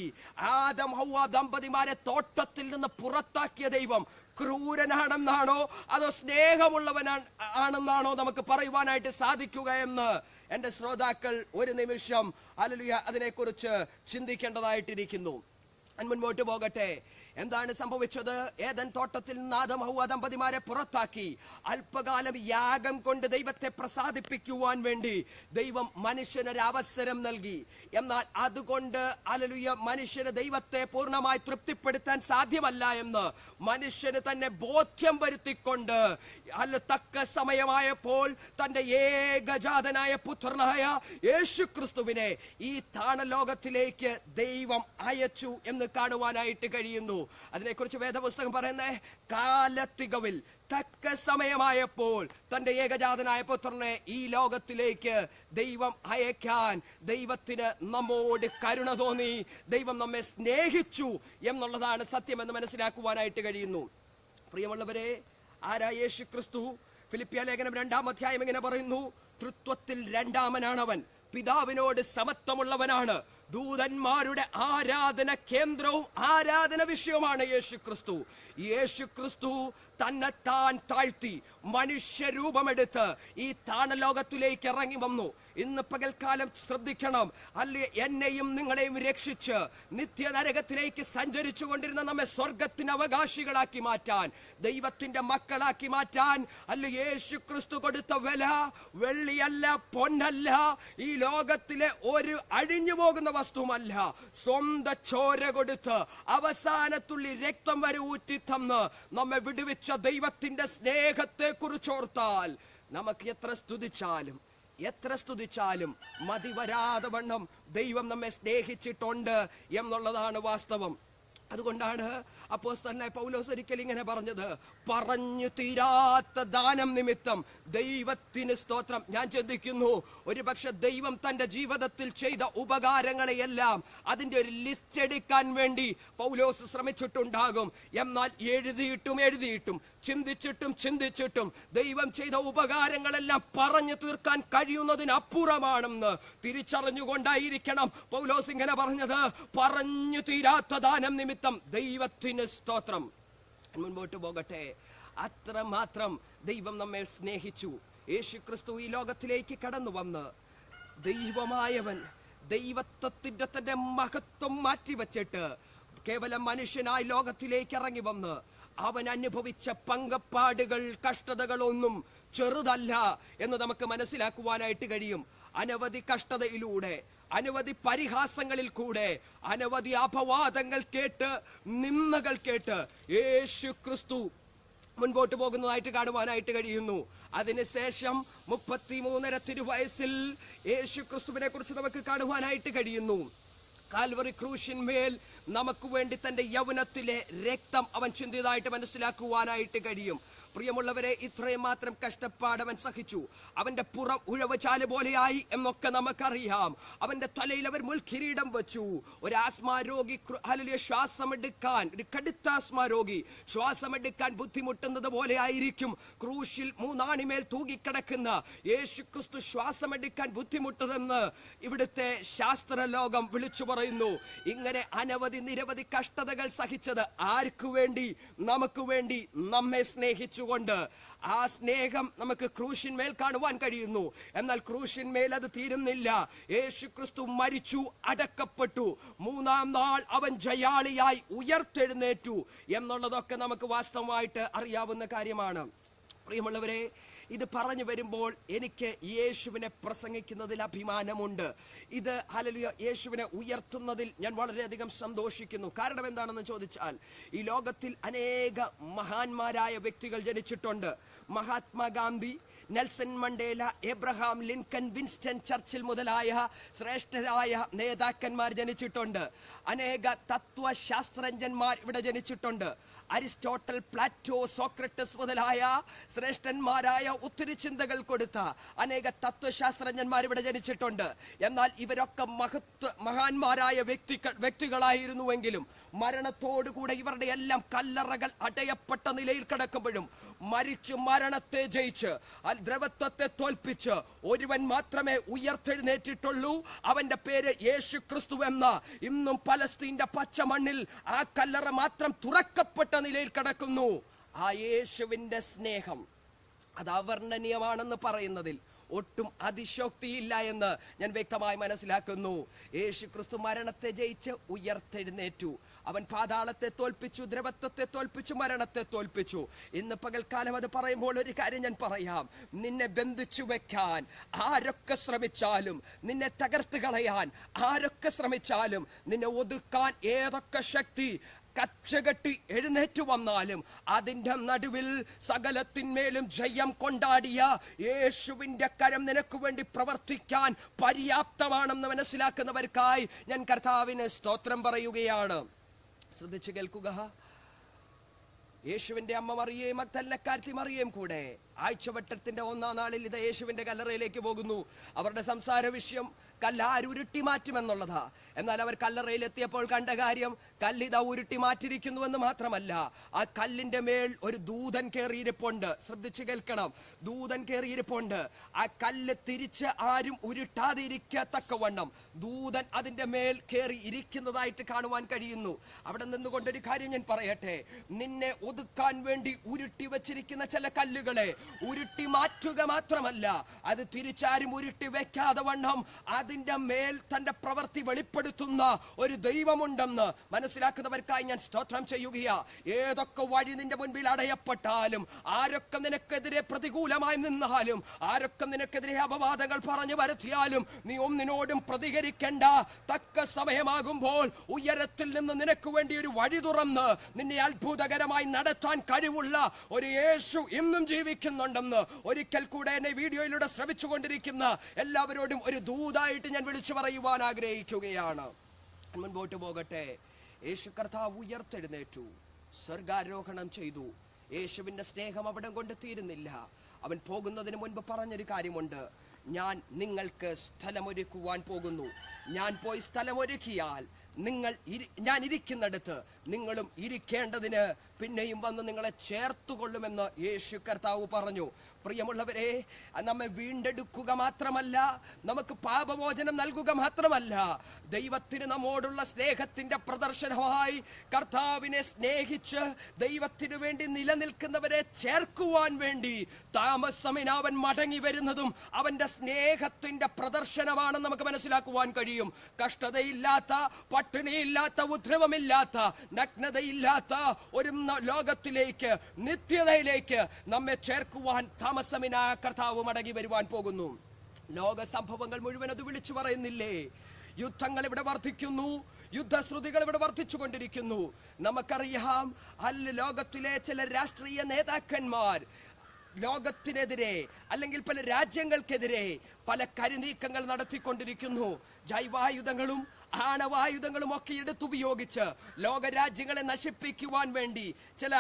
ആദം ഹവ്വ ദമ്പതിമാരെ തോട്ടത്തിൽ നിന്ന് പുറത്താക്കിയ ദൈവം ക്രൂരനാണെന്നാണോ അതോ സ്നേഹമുള്ളവനാണെന്നാണോ നമുക്ക് പറയുവാനായിട്ട് സാധിക്കുക എന്ന് എന്റെ ശ്രോതാക്കൾ ഒരു നിമിഷം ഹല്ലേലൂയ അതിനെക്കുറിച്ച് ചിന്തിക്കേണ്ടതായിട്ടിരിക്കുന്നു. മുൻപോട്ട് പോകട്ടെ. എന്താണ് സംഭവിച്ചത്? ഏദൻ തോട്ടത്തിൽ നിന്ന് ആദം ഹവ്വ ദമ്പതിമാരെ പുറത്താക്കി അല്പകാലം യാഗം കൊണ്ട് ദൈവത്തെ പ്രസാദിപ്പിക്കുവാൻ വേണ്ടി ദൈവം മനുഷ്യനൊരു അവസരം നൽകി. എന്നാൽ അതുകൊണ്ട് ഹല്ലേലൂയ മനുഷ്യന് ദൈവത്തെ പൂർണ്ണമായി തൃപ്തിപ്പെടുത്താൻ സാധ്യമല്ല എന്ന് മനുഷ്യന് തന്നെ ബോധ്യം വരുത്തിക്കൊണ്ട് തക്ക സമയമായപ്പോൾ തന്റെ ഏകജാതനായ പുത്രനായ യേശുക്രിസ്തുവിനെ ഈ താണലോകത്തിലേക്ക് ദൈവം അയച്ചു എന്ന് കാണുവാനായിട്ട് കഴിയുന്നു. അതിനെക്കുറിച്ച് വേദപുസ്തകം പറയുന്നേ, കാലത്തികവിൽ തക്ക സമയമായപ്പോൾ തന്റെ ഏകജാതനായ പുത്രനെ ഈ ലോകത്തിലേക്ക് ദൈവം അയക്കാൻ ദൈവത്തിന് നമ്മോട് കരുണ തോന്നി. ദൈവം നമ്മെ സ്നേഹിച്ചു എന്നുള്ളതാണ് സത്യമെന്ന് മനസ്സിലാക്കുവാനായിട്ട് കഴിയുന്നു. പ്രിയമുള്ളവരെ, ആരാ യേശുക്രിസ്തു? ഫിലിപ്പിയ ലേഖനം 2-ാം അധ്യായം ഇങ്ങനെ പറയുന്നു, തൃത്വത്തിൽ രണ്ടാമനാണവൻ, പിതാവിനോട് സമത്വമുള്ളവനാണ്, ദൂതന്മാരുടെ ആരാധന കേന്ദ്രവും ആരാധന വിഷയവുമാണ് യേശുക്രിസ്തു. യേശുക്രിസ്തു തന്നെത്താൻ താഴ്ത്തി മനുഷ്യരൂപമെടുത്ത് ഈ താണലോകത്തിലേക്ക് ഇറങ്ങി വന്നു. ഇന്ന് പകൽക്കാലം ശ്രദ്ധിക്കണം, അല്ലെ എന്നെയും നിങ്ങളെയും രക്ഷിച്ച് നിത്യനരകത്തിലേക്ക് സഞ്ചരിച്ചു കൊണ്ടിരുന്ന നമ്മെ സ്വർഗത്തിന് അവകാശികളാക്കി മാറ്റാൻ, ദൈവത്തിന്റെ മക്കളാക്കി മാറ്റാൻ അല്ലെ യേശുക്രിസ്തു കൊടുത്ത വില വെള്ളിയല്ല, പൊന്നല്ല, ഈ ലോകത്തിലെ ഒരു അഴിഞ്ഞു പോകുന്ന വസ്തുവല്ല. സ്വന്തം ചോര കൊടുത്ത് അവസാനത്തുള്ളി രക്തം വരെ ഊറ്റി തന്ന് നമ്മെ വിടുവിച്ച ദൈവത്തിന്റെ സ്നേഹത്തെ കുറിച്ചോർത്താൽ നമുക്ക് എത്ര സ്തുതിച്ചാലും മതി വരാതെ വണ്ണം ദൈവം നമ്മെ സ്നേഹിച്ചിട്ടുണ്ട് എന്നുള്ളതാണ് വാസ്തവം. അതുകൊണ്ടാണ് അപ്പോസ്തലനായ പൗലോസ് ഒരിക്കൽ ഇങ്ങനെ പറഞ്ഞത്, പറഞ്ഞു തീരാത്ത ദാനം നിമിത്തം ദൈവത്തിന് സ്തോത്രം. ഞാൻ ചിന്തിക്കുന്നു, ഒരുപക്ഷെ ദൈവം തന്റെ ജീവിതത്തിൽ ചെയ്ത ഉപകാരങ്ങളെയെല്ലാം അതിന്റെ ഒരു ലിസ്റ്റ് എടുക്കാൻ വേണ്ടി പൗലോസ് ശ്രമിച്ചിട്ടുണ്ടാകും. എന്നാൽ എഴുതിയിട്ടും ചിന്തിച്ചിട്ടും ദൈവം ചെയ്ത ഉപകാരങ്ങളെല്ലാം പറഞ്ഞു തീർക്കാൻ കഴിയുന്നതിനപ്പുറമാണെന്ന് തിരിച്ചറിഞ്ഞുകൊണ്ടായിരിക്കണം പൗലോസ് ഇങ്ങനെ പറഞ്ഞത്, പറഞ്ഞു തീരാത്ത ദാനം നിമിത്തം ദൈവത്തിന് സ്തോത്രം. മുൻപോട്ട് പോകട്ടെ. അത്രമാത്രം ദൈവം നമ്മെ സ്നേഹിച്ചു. യേശുക്രിസ്തു ഈ ലോകത്തിലേക്ക് കടന്നു വന്ന് ദൈവമായവൻ ദൈവത്വത്തിന്റെ തന്റെ മഹത്വം മാറ്റിവെച്ചിട്ട് കേവലം മനുഷ്യനായി ലോകത്തിലേക്ക് ഇറങ്ങി വന്ന് അവൻ അനുഭവിച്ച പങ്കപ്പാടുകൾ, കഷ്ടതകളൊന്നും ചെറുതല്ല എന്ന് നമുക്ക് മനസ്സിലാക്കുവാനായിട്ട് കഴിയും. അനവധി കഷ്ടതയിലൂടെ, അനവധി പരിഹാസങ്ങളിൽ കൂടെ, അനവധി അപവാദങ്ങൾ കേട്ട്, നിന്ദകൾ കേട്ട് യേശു ക്രിസ്തു മുൻപോട്ട് പോകുന്നതായിട്ട് കാണുവാനായിട്ട് കഴിയുന്നു. അതിനുശേഷം 33 തിരുവയസ്സിൽ യേശു ക്രിസ്തുവിനെ കുറിച്ച് നമുക്ക് കാണുവാനായിട്ട് കഴിയുന്നു. കാൽവറി ക്രൂശിന്മേൽ നമുക്ക് വേണ്ടി തന്റെ യൗവനത്തിലെ രക്തം അവൻ ചിന്തിയതായിട്ട് മനസ്സിലാക്കുവാനായിട്ട് കഴിയും. പ്രിയമുള്ളവരെ, ഇത്രയും മാത്രം കഷ്ടപ്പാട് അവൻ സഹിച്ചു. അവന്റെ പുറം ഉഴവചാല് പോലെയായി എന്നൊക്കെ നമുക്കറിയാം. അവന്റെ തലയിൽ അവർ മുൾക്കിരീടം വെച്ചു. ഒരു ആസ്മാ രോഗി ശ്വാസമെടുക്കാൻ, ഒരു കടുത്ത ആസ്മാ രോഗി ശ്വാസമെടുക്കാൻ ബുദ്ധിമുട്ടുന്നത് പോലെ ആയിരിക്കും ക്രൂശിൽ 3 ആണിമേൽ തൂങ്ങിക്കിടക്കുന്ന യേശുക്രിസ്തു ശ്വാസമെടുക്കാൻ ബുദ്ധിമുട്ടതെന്ന് ഇവിടുത്തെ ശാസ്ത്രലോകം വിളിച്ചു പറയുന്നു. ഇങ്ങനെ നിരവധി കഷ്ടതകൾ സഹിച്ചത് ആർക്കു വേണ്ടി? നമുക്ക് വേണ്ടി, നമ്മെ സ്നേഹിച്ചു കൊണ്ട്. ആ സ്നേഹം നമുക്ക് ക്രൂശിന്മേൽ കാണുവാൻ കഴിയുന്നു. എന്നാൽ ക്രൂശിന്മേൽ അത് തീരുന്നില്ല. യേശുക്രിസ്തു മരിച്ചു, അടക്കപ്പെട്ടു, 3-ാം നാൾ അവൻ ജയാളിയായി ഉയർത്തെഴുന്നേറ്റു എന്നുള്ളതൊക്കെ നമുക്ക് വാസ്തവമായിട്ട് അറിയാവുന്ന കാര്യമാണ്. പ്രിയമുള്ളവരെ, ഇത് പറഞ്ഞു വരുമ്പോൾ എനിക്ക് യേശുവിനെ പ്രസംഗിക്കുന്നതിൽ അഭിമാനമുണ്ട്. ഇത് ഹല്ലേലൂയ യേശുവിനെ ഉയർത്തുന്നതിൽ ഞാൻ വളരെയധികം സന്തോഷിക്കുന്നു. കാരണം എന്താണെന്ന് ചോദിച്ചാൽ, ഈ ലോകത്തിൽ അനേക മഹാന്മാരായ വ്യക്തികൾ ജനിച്ചിട്ടുണ്ട്. Mahatma Gandhi, Nelson Mandela, Abraham Lincoln, Winston Churchill മുതലായ ശ്രേഷ്ഠരായ നേതാക്കന്മാർ ജനിച്ചിട്ടുണ്ട്. അനേക തത്വശാസ്ത്രജ്ഞന്മാർ ഇവിടെ ജനിച്ചിട്ടുണ്ട്. അരിസ്റ്റോട്ടൽ, പ്ലാറ്റോ, സോക്രട്ടസ് മുതലായ ശ്രേഷ്ഠന്മാരായ ഒത്തിരി ചിന്തകൾ കൊടുത്ത അനേക തത്വശാസ്ത്രജ്ഞന്മാർ ഇവിടെ ജനിച്ചിട്ടുണ്ട്. എന്നാൽ ഇവരൊക്കെ മഹാന്മാരായ വ്യക്തികളായിരുന്നുവെങ്കിലും മരണത്തോടുകൂടെ ഇവരുടെ എല്ലാം കല്ലറകൾ അടയപ്പെട്ട നിലയിൽ കിടക്കുമ്പോഴും മരിച്ചു മരണത്തെ ജയിച്ച് ദ്രവത്വത്തെ തോൽപ്പിച്ച് ഒരുവൻ മാത്രമേ ഉയർത്തെഴുന്നേറ്റിട്ടുള്ളൂ. അവന്റെ പേര് യേശു ക്രിസ്തു എന്ന. ഇന്നും പലസ്തീന്റെ പച്ച മണ്ണിൽ ആ കല്ലറ മാത്രം തുറക്കപ്പെട്ട നിലയിൽ കിടക്കുന്നു. ആ യേശുവിന്റെ സ്നേഹം അത് അവർണ്ണനീയമാണെന്ന് പറയുന്നതിൽ ഒട്ടും അതിശോക്തിയില്ല എന്ന് ഞാൻ വ്യക്തമായി മനസ്സിലാക്കുന്നു. യേശു ക്രിസ്തു മരണത്തെ ജയിച്ച് ഉയർത്തെഴുന്നേറ്റു. അവൻ പാതാളത്തെ തോൽപ്പിച്ചു, ദ്രവത്വത്തെ തോൽപ്പിച്ചു, മരണത്തെ തോൽപ്പിച്ചു. ഇന്ന് പകൽക്കാലം അത് പറയുമ്പോൾ ഒരു കാര്യം ഞാൻ പറയാം. നിന്നെ ബന്ധിച്ചു വെക്കാൻ ആരൊക്കെ ശ്രമിച്ചാലും, നിന്നെ തകർത്ത് കളയാൻ ആരൊക്കെ ശ്രമിച്ചാലും, നിന്നെ ഒതുക്കാൻ ഏതൊക്കെ ശക്തി കച്ചകെട്ടി എഴുന്നേറ്റു വന്നാലും അതിന്റെ നടുവിൽ സകലത്തിന്മേലും ജയം കൊണ്ടാടിയ യേശുവിന്റെ കരം നിനക്ക് വേണ്ടി പ്രവർത്തിക്കാൻ പര്യാപ്തമാണെന്ന് മനസ്സിലാക്കുന്നവർക്കായി ഞാൻ കർത്താവിന് സ്തോത്രം പറയുകയാണ്. ശ്രദ്ധിച്ചു കേൾക്കുക. യേശുവിന്റെ അമ്മ മറിയേയും മഗ്ദലക്കാരത്തി മറിയേയും കൂടെ ആഴ്ചവട്ടത്തിന്റെ 1-ാം നാളിൽ ഇത് യേശുവിന്റെ കല്ലറയിലേക്ക് പോകുന്നു. അവരുടെ സംസാര വിഷയം കല്ലാര് ഉരുട്ടി മാറ്റുമെന്നുള്ളതാ. എന്നാൽ അവർ കല്ലറയിലെത്തിയപ്പോൾ കണ്ട കാര്യം കല്ലിത ഉരുട്ടി മാറ്റിയിരിക്കുന്നുവെന്ന് മാത്രമല്ല, ആ കല്ലിന്റെ മേൽ ഒരു ദൂതൻ കയറിയിരിപ്പുണ്ട്. ശ്രദ്ധിച്ചു കേൾക്കണം. ദൂതൻ കയറിയിരിപ്പുണ്ട്. ആ കല്ല് തിരിച്ച് ആരും ഉരുട്ടാതിരിക്കത്തക്കവണ്ണം ദൂതൻ അതിന്റെ മേൽ കയറി ഇരിക്കുന്നതായിട്ട് കാണുവാൻ കഴിയുന്നു. അവിടെ നിന്നുകൊണ്ടൊരു കാര്യം ഞാൻ പറയട്ടെ. നിന്നെ ഒതുക്കാൻ വേണ്ടി ഉരുട്ടി വെച്ചിരിക്കുന്ന ചില കല്ലുകളെ ഉരുട്ടി മാറ്റുക മാത്രമല്ല, അത് തിരിച്ചാരും ഉരുട്ടി വെക്കാതെ വണ്ണം അതിന്റെ മേൽ തന്റെ പ്രവൃത്തി വെളിപ്പെടുത്തുന്ന ഒരു ദൈവമുണ്ടെന്ന് മനസ്സിലാക്കുന്നവർക്കായി ഞാൻ സ്തോത്രം ചെയ്യുകയാ. ഏതൊക്കെ വഴി നിന്റെ മുൻപിൽ അടയപ്പെട്ടാലും, ആരൊക്കെ നിനക്കെതിരെ പ്രതികൂലമായി നിന്നാലും, ആരൊക്കെ നിനക്കെതിരെ അപവാദങ്ങൾ പറഞ്ഞു വരുത്തിയാലും, നീ ഒന്നിനോടും പ്രതികരിക്കേണ്ട. തക്ക സമയമാകുമ്പോൾ ഉയരത്തിൽ നിന്ന് നിനക്ക് വേണ്ടി ഒരു വഴി തുറന്ന് നിന്നെ അത്ഭുതകരമായി നടത്താൻ കഴിവുള്ള ഒരു യേശു ഇന്നും ജീവിക്കുന്നുണ്ടെന്ന് ഒരിക്കൽ കൂടെ എന്നെ വീഡിയോയിലൂടെ ശ്രമിച്ചുകൊണ്ടിരിക്കുന്ന എല്ലാവരോടും ഒരു ദൂതായിട്ട് ഞാൻ വിളിച്ചു പറയുവാൻ ആഗ്രഹിക്കുകയാണ്. മുൻപോട്ട് പോകട്ടെ. യേശു കർത്താവ് ഉയർത്തെഴുന്നേറ്റു, സ്വർഗാരോഹണം ചെയ്തു. യേശുവിന്റെ സ്നേഹം അവിടെ കൊണ്ട് തീരുന്നില്ല. അവൻ പോകുന്നതിന് മുൻപ് പറഞ്ഞൊരു കാര്യമുണ്ട്. ഞാൻ നിങ്ങൾക്ക് സ്ഥലമൊരുക്കുവാൻ പോകുന്നു. ഞാൻ പോയി സ്ഥലമൊരുക്കിയാൽ ഞാൻ ഇരിക്കുന്നിടത്ത് നിങ്ങളും ഇരിക്കേണ്ടതിന് പിന്നെയും വന്ന് നിങ്ങളെ ചേർത്തുകൊള്ളുമെന്ന് യേശു കർത്താവ് പറഞ്ഞു. പ്രിയമുള്ളവരെ, നമ്മെ വീണ്ടെടുക്കുക മാത്രമല്ല, നമുക്ക് പാപമോചനം നൽകുക മാത്രമല്ല, ദൈവത്തിന് നമ്മോടുള്ള സ്നേഹത്തിന്റെ പ്രദർശനമായി കർത്താവിനെ സ്നേഹിച്ച് ദൈവത്തിനു വേണ്ടി നിലനിൽക്കുന്നവരെ ചേർക്കുവാൻ വേണ്ടി താമസമിന് അവൻ മടങ്ങി വരുന്നതും അവന്റെ സ്നേഹത്തിന്റെ പ്രദർശനമാണെന്ന് നമുക്ക് മനസ്സിലാക്കുവാൻ കഴിയും. കഷ്ടതയില്ലാത്ത, പട്ടിണിയില്ലാത്ത, ഉദ്രവമില്ലാത്ത, നഗ്നതയില്ലാത്ത ഒരു ലോകത്തിലേക്ക്, നിത്യതയിലേക്ക് നമ്മെ ചേർക്കുവാൻ താമസമിന കർത്താവ് മടങ്ങി വരുവാൻ പോകുന്നു. ലോക സംഭവങ്ങൾ മുഴുവൻ അത് വിളിച്ചു പറയുന്നില്ലേ? യുദ്ധങ്ങൾ ഇവിടെ വർദ്ധിക്കുന്നു, യുദ്ധശ്രുതികൾ ഇവിടെ വർദ്ധിച്ചുകൊണ്ടിരിക്കുന്നു. നമുക്കറിയാം, ലോകത്തിലെ ചില രാഷ്ട്രീയ നേതാക്കന്മാർ ലോകത്തിനെതിരെ അല്ലെങ്കിൽ പല രാജ്യങ്ങൾക്കെതിരെ പല കരുനീക്കങ്ങൾ നടത്തിക്കൊണ്ടിരിക്കുന്നു. ജൈവായുധങ്ങളും ആണവായുധങ്ങളും ഒക്കെ എടുത്തുപയോഗിച്ച് ലോകരാജ്യങ്ങളെ നശിപ്പിക്കുവാൻ വേണ്ടി ചില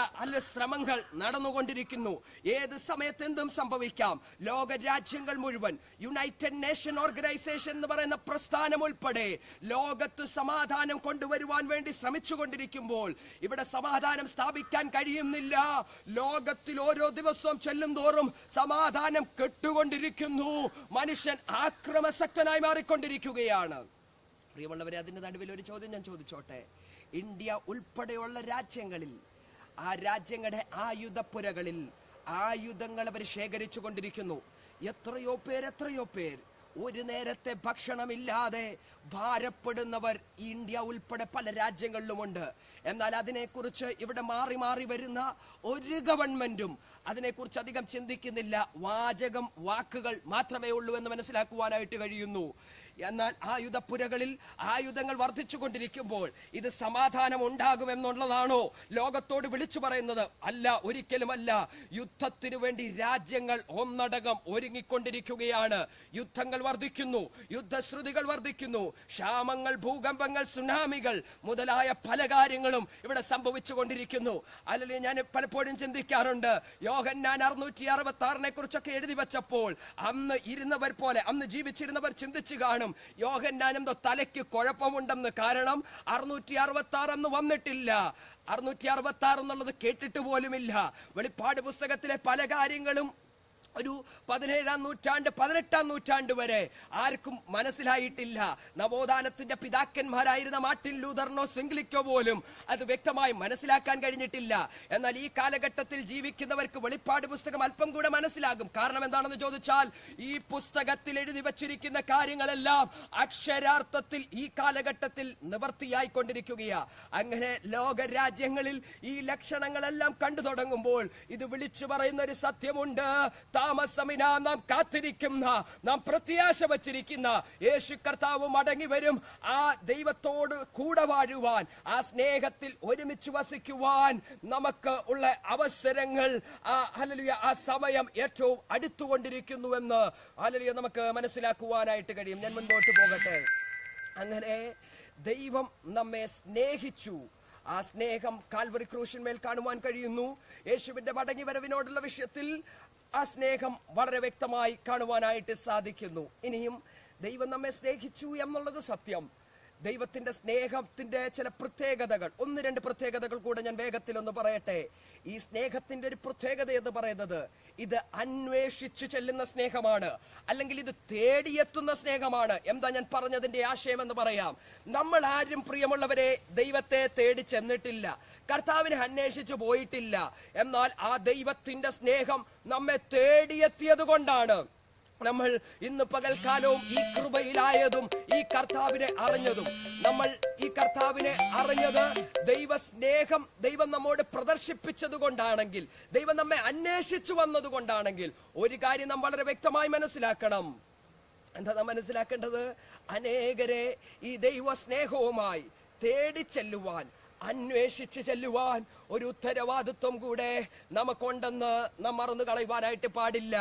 ശ്രമങ്ങൾ നടന്നുകൊണ്ടിരിക്കുന്നു. ഏത് സമയത്ത് എന്തും സംഭവിക്കാം. ലോകരാജ്യങ്ങൾ മുഴുവൻ, യുണൈറ്റഡ് നേഷൻ ഓർഗനൈസേഷൻ എന്ന് പറയുന്ന പ്രസ്ഥാനം ഉൾപ്പെടെ ലോകത്ത് സമാധാനം കൊണ്ടുവരുവാൻ വേണ്ടി ശ്രമിച്ചുകൊണ്ടിരിക്കുമ്പോൾ ഇവിടെ സമാധാനം സ്ഥാപിക്കാൻ കഴിയുന്നില്ല. ലോകത്തിൽ ഓരോ ദിവസവും ചെല്ലും തോറും സമാധാനം കെട്ടുകൊണ്ടിരിക്കുന്നു. മനുഷ്യൻ ആക്രമസക്തനായി മാറിക്കൊണ്ടിരിക്കുകയാണ്. പ്രിയമുള്ളവരെ, അതിന്റെ നടുവിൽ ഒരു ചോദ്യം ഞാൻ ചോദിച്ചോട്ടെ. ഇന്ത്യ ഉൾപ്പെടെയുള്ള രാജ്യങ്ങളിൽ, ആ രാജ്യങ്ങളുടെ ആയുധപ്പുരകളിൽ ആയുധങ്ങൾ അവർ ശേഖരിച്ചു കൊണ്ടിരിക്കുന്നു. എത്രയോ പേർ ഒരു നേരത്തെ ഭക്ഷണമില്ലാതെ ഭാരപ്പെടുന്നവർ ഇന്ത്യ ഉൾപ്പെടെ പല രാജ്യങ്ങളിലുമുണ്ട്. എന്നാൽ അതിനെക്കുറിച്ച് ഇവിടെ മാറി മാറി വരുന്ന ഒരു ഗവൺമെന്റും അതിനെക്കുറിച്ച് അധികം ചിന്തിക്കുന്നില്ല. വാക്കുകൾ മാത്രമേ ഉള്ളൂ എന്ന് മനസ്സിലാക്കുവാനായിട്ട് കഴിയുന്നു. എന്നാൽ ആയുധപ്പുരകളിൽ ആയുധങ്ങൾ വർദ്ധിച്ചു കൊണ്ടിരിക്കുമ്പോൾ ഇത് സമാധാനം ഉണ്ടാകുമെന്നുള്ളതാണോ ലോകത്തോട് വിളിച്ചു പറയുന്നത്? അല്ല, ഒരിക്കലുമല്ല. യുദ്ധത്തിനു വേണ്ടി രാജ്യങ്ങൾ ഒന്നടങ്കം ഒരുങ്ങിക്കൊണ്ടിരിക്കുകയാണ്. യുദ്ധങ്ങൾ വർദ്ധിക്കുന്നു, യുദ്ധശ്രുതികൾ വർദ്ധിക്കുന്നു, ക്ഷാമങ്ങൾ, ഭൂകമ്പങ്ങൾ, സുനാമികൾ മുതലായ പല കാര്യങ്ങളും ഇവിടെ സംഭവിച്ചു കൊണ്ടിരിക്കുന്നു. അല്ലെങ്കിൽ ഞാൻ പലപ്പോഴും ചിന്തിക്കാറുണ്ട്, യോഹന്നാൻ 666 കുറിച്ചൊക്കെ എഴുതി വെച്ചപ്പോൾ അന്ന് ഇരുന്നവർ പോലെ, അന്ന് ജീവിച്ചിരുന്നവർ ചിന്തിച്ചു കാണും, യോഹന്നാൻ എന്തോ തലയ്ക്ക് കുഴപ്പമുണ്ടെന്ന്. കാരണം 666 അന്ന് വന്നിട്ടില്ല. 666 എന്നുള്ളത് കേട്ടിട്ട് പോലുമില്ല. വെളിപ്പാട് പുസ്തകത്തിലെ പല കാര്യങ്ങളും ഒരു 17-ാം നൂറ്റാണ്ട് 18-ാം നൂറ്റാണ്ട് വരെ ആർക്കും മനസ്സിലായിട്ടില്ല. നവോത്ഥാനത്തിന്റെ പിതാക്കന്മാരായിരുന്ന മാർട്ടിൻ ലൂതറിനോ സ്വിംഗ്ലിക്കോ പോലും അത് വ്യക്തമായി മനസ്സിലാക്കാൻ കഴിഞ്ഞിട്ടില്ല. എന്നാൽ ഈ കാലഘട്ടത്തിൽ ജീവിക്കുന്നവർക്ക് വെളിപ്പാട് പുസ്തകം അല്പം കൂടെ മനസ്സിലാകും. കാരണം എന്താണെന്ന് ചോദിച്ചാൽ, ഈ പുസ്തകത്തിൽ എഴുതി വച്ചിരിക്കുന്ന കാര്യങ്ങളെല്ലാം അക്ഷരാർത്ഥത്തിൽ ഈ കാലഘട്ടത്തിൽ നിവർത്തിയായിക്കൊണ്ടിരിക്കുകയാ. അങ്ങനെ ലോക രാജ്യങ്ങളിൽ ഈ ലക്ഷണങ്ങളെല്ലാം കണ്ടു തുടങ്ങുമ്പോൾ ഇത് വിളിച്ചു പറയുന്ന ഒരു സത്യമുണ്ട്. താമസമിനാം നാം കാത്തിരിക്കുന്ന, നാം പ്രത്യാശ വച്ചിരിക്കുന്ന യേശു കർത്താവ് മടങ്ങി വരും. ആ ദൈവത്തോട് കൂടെ വാഴുവാൻ, ആ സ്നേഹത്തിൽ ഒരുമിച്ച് വസിക്കുവാൻ നമുക്ക് ഉള്ള അവസരങ്ങൾ, ആ സമയം ഏറ്റവും അടുത്തുകൊണ്ടിരിക്കുന്നുവെന്ന് നമുക്ക് മനസ്സിലാക്കുവാനായിട്ട് കഴിയും. ഞാൻ മുൻപോട്ട് പോകട്ടെ. അങ്ങനെ ദൈവം നമ്മെ സ്നേഹിച്ചു. ആ സ്നേഹം കാൽവറി ക്രൂശിന്മേൽ കാണുവാൻ കഴിയുന്നു. യേശുവിന്റെ മടങ്ങി വരവിനോടുള്ള വിഷയത്തിൽ ആ സ്നേഹം വളരെ വ്യക്തമായി കാണുവാനായിട്ട് സാധിക്കുന്നു. ഇനിയും ദൈവം നമ്മെ സ്നേഹിച്ചു എന്നുള്ളത് സത്യം. ദൈവത്തിന്റെ സ്നേഹത്തിന്റെ ചില പ്രത്യേകതകൾ, 1-2 പ്രത്യേകതകൾ കൂടെ ഞാൻ വേഗത്തിൽ ഒന്ന് പറയട്ടെ. ഈ സ്നേഹത്തിന്റെ ഒരു പ്രത്യേകത എന്ന് പറയുന്നത്, ഇത് അന്വേഷിച്ചു ചെല്ലുന്ന സ്നേഹമാണ്, അല്ലെങ്കിൽ ഇത് തേടിയെത്തുന്ന സ്നേഹമാണ്. എന്താ ഞാൻ പറഞ്ഞതിന്റെ ആശയം എന്ന് പറയാം. നമ്മൾ ആരും, പ്രിയമുള്ളവരെ, ദൈവത്തെ തേടി ചെന്നിട്ടില്ല, കർത്താവിനെ അന്വേഷിച്ചു പോയിട്ടില്ല. എന്നാൽ ആ ദൈവത്തിന്റെ സ്നേഹം നമ്മെ തേടിയെത്തിയത് കൊണ്ടാണ് നമ്മൾ ഇന്ന് പകൽക്കാലവും ഈ കൃപയിലായതും ഈ കർത്താവിനെ അറിഞ്ഞതും. നമ്മൾ ഈ കർത്താവിനെ അറിഞ്ഞത് ദൈവസ്നേഹം ദൈവം നമ്മോട് പ്രദർശിപ്പിച്ചത് കൊണ്ടാണെങ്കിൽ, ദൈവം നമ്മെ അന്വേഷിച്ചു വന്നത് കൊണ്ടാണെങ്കിൽ, ഒരു കാര്യം നാം വളരെ വ്യക്തമായി മനസ്സിലാക്കണം. എന്താ നാം മനസ്സിലാക്കേണ്ടത്? അനേകരെ ഈ ദൈവ സ്നേഹവുമായി തേടി ചെല്ലുവാൻ, അന്വേഷിച്ച് ചെല്ലുവാൻ ഒരു ഉത്തരവാദിത്വം കൂടെ നമുക്കുണ്ടെന്ന് നാം മറന്നു കളയുവാനായിട്ട് പാടില്ല.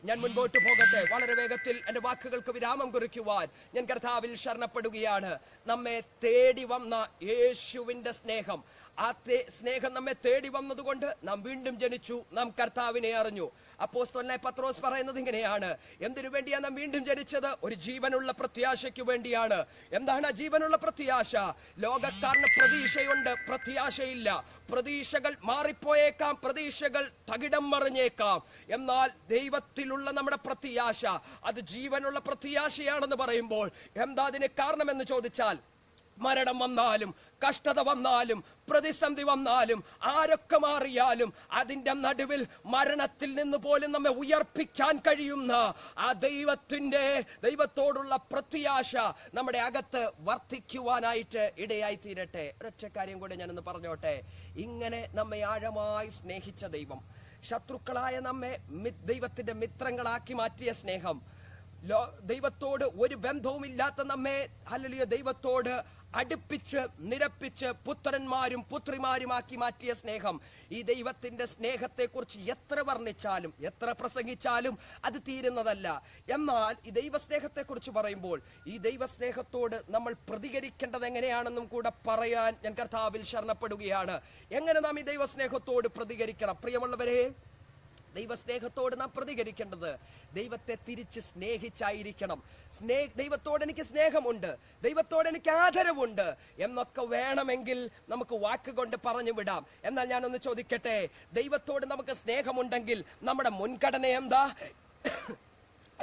ഞാൻ മുൻപോട്ട് പോകട്ടെ. വളരെ വേഗത്തിൽ എന്റെ വാക്കുകൾക്ക് വിരാമം കുറിക്കുവാൻ ഞാൻ കർത്താവിൽ ശരണപ്പെടുകയാണ്. നമ്മെ തേടി വന്ന യേശുവിന്റെ സ്നേഹം, ആ സ്നേഹം നമ്മെ തേടി വന്നതുകൊണ്ട് നാം വീണ്ടും ജനിച്ചു, നാം കർത്താവിനെ അറിഞ്ഞു. അപ്പോസ്തലനായ പത്രോസ് പറയുന്നത് ഇങ്ങനെയാണ്: എന്തിനു വേണ്ടിയാ നാം വീണ്ടും ജനിച്ചത്? ഒരു ജീവനുള്ള പ്രത്യാശയ്ക്ക് വേണ്ടിയാണ്. എന്താണ് ആ ജീവനുള്ള പ്രത്യാശ? ലോകക്കാരന് പ്രതീക്ഷയുണ്ട്, പ്രത്യാശയില്ല. പ്രതീക്ഷകൾ മാറിപ്പോയേക്കാം, പ്രതീക്ഷകൾ തകിടം മറിഞ്ഞേക്കാം. എന്നാൽ ദൈവത്തിലുള്ള നമ്മുടെ പ്രത്യാശ അത് ജീവനുള്ള പ്രത്യാശയാണെന്ന് പറയുമ്പോൾ എന്താ അതിന് കാരണമെന്ന് ചോദിച്ചാൽ, മരണം വന്നാലും, കഷ്ടത വന്നാലും, പ്രതിസന്ധി വന്നാലും, ആരൊക്കെ മാറിയാലും അതിന്റെ നടുവിൽ മരണത്തിൽ നിന്ന് പോലും നമ്മെ ഉയർപ്പിക്കാൻ കഴിയുന്ന ആ ദൈവത്തോടുള്ള പ്രത്യാശ നമ്മുടെ അകത്ത് വർദ്ധിക്കുവാനായിട്ട് ഇടയായി തീരട്ടെ. ഒരൊറ്റ കാര്യം കൂടെ ഞാനൊന്ന് പറഞ്ഞോട്ടെ. ഇങ്ങനെ നമ്മെ ആഴമായി സ്നേഹിച്ച ദൈവം, ശത്രുക്കളായ നമ്മെ ദൈവത്തിന്റെ മിത്രങ്ങളാക്കി മാറ്റിയ സ്നേഹം, ദൈവത്തോട് ഒരു ബന്ധവുമില്ലാത്ത നമ്മെ ദൈവത്തോട് അടുപ്പിച്ച് നിരപ്പിച്ച് പുത്രന്മാരും പുത്രിമാരുമാക്കി മാറ്റിയ സ്നേഹം, ഈ ദൈവത്തിന്റെ സ്നേഹത്തെ കുറിച്ച് എത്ര വർണ്ണിച്ചാലും എത്ര പ്രസംഗിച്ചാലും അത് തീരുന്നതല്ല. എന്നാൽ ഈ ദൈവസ്നേഹത്തെ കുറിച്ച് പറയുമ്പോൾ ഈ ദൈവസ്നേഹത്തോട് നമ്മൾ പ്രതികരിക്കേണ്ടത് എങ്ങനെയാണെന്നും കൂടെ പറയാൻ ഞാൻ കർത്താവിൽ ശരണപ്പെടുകയാണ്. എങ്ങനെ നാം ഈ ദൈവസ്നേഹത്തോട് പ്രതികരിക്കണം? പ്രിയമുള്ളവരെ, ദൈവസ്നേഹത്തോട് നാം പ്രതികരിക്കേണ്ടത് ദൈവത്തെ തിരിച്ച് സ്നേഹിച്ചായിരിക്കണം. ദൈവത്തോട് എനിക്ക് സ്നേഹമുണ്ട്, ദൈവത്തോട് എനിക്ക് ആദരവുണ്ട് എന്നൊക്കെ വേണമെങ്കിൽ നമുക്ക് വാക്കുകൊണ്ട് പറഞ്ഞു വിടാം. എന്നാൽ ഞാനൊന്ന് ചോദിക്കട്ടെ, ദൈവത്തോട് നമുക്ക് സ്നേഹമുണ്ടെങ്കിൽ നമ്മുടെ മുൻഗണന എന്താ?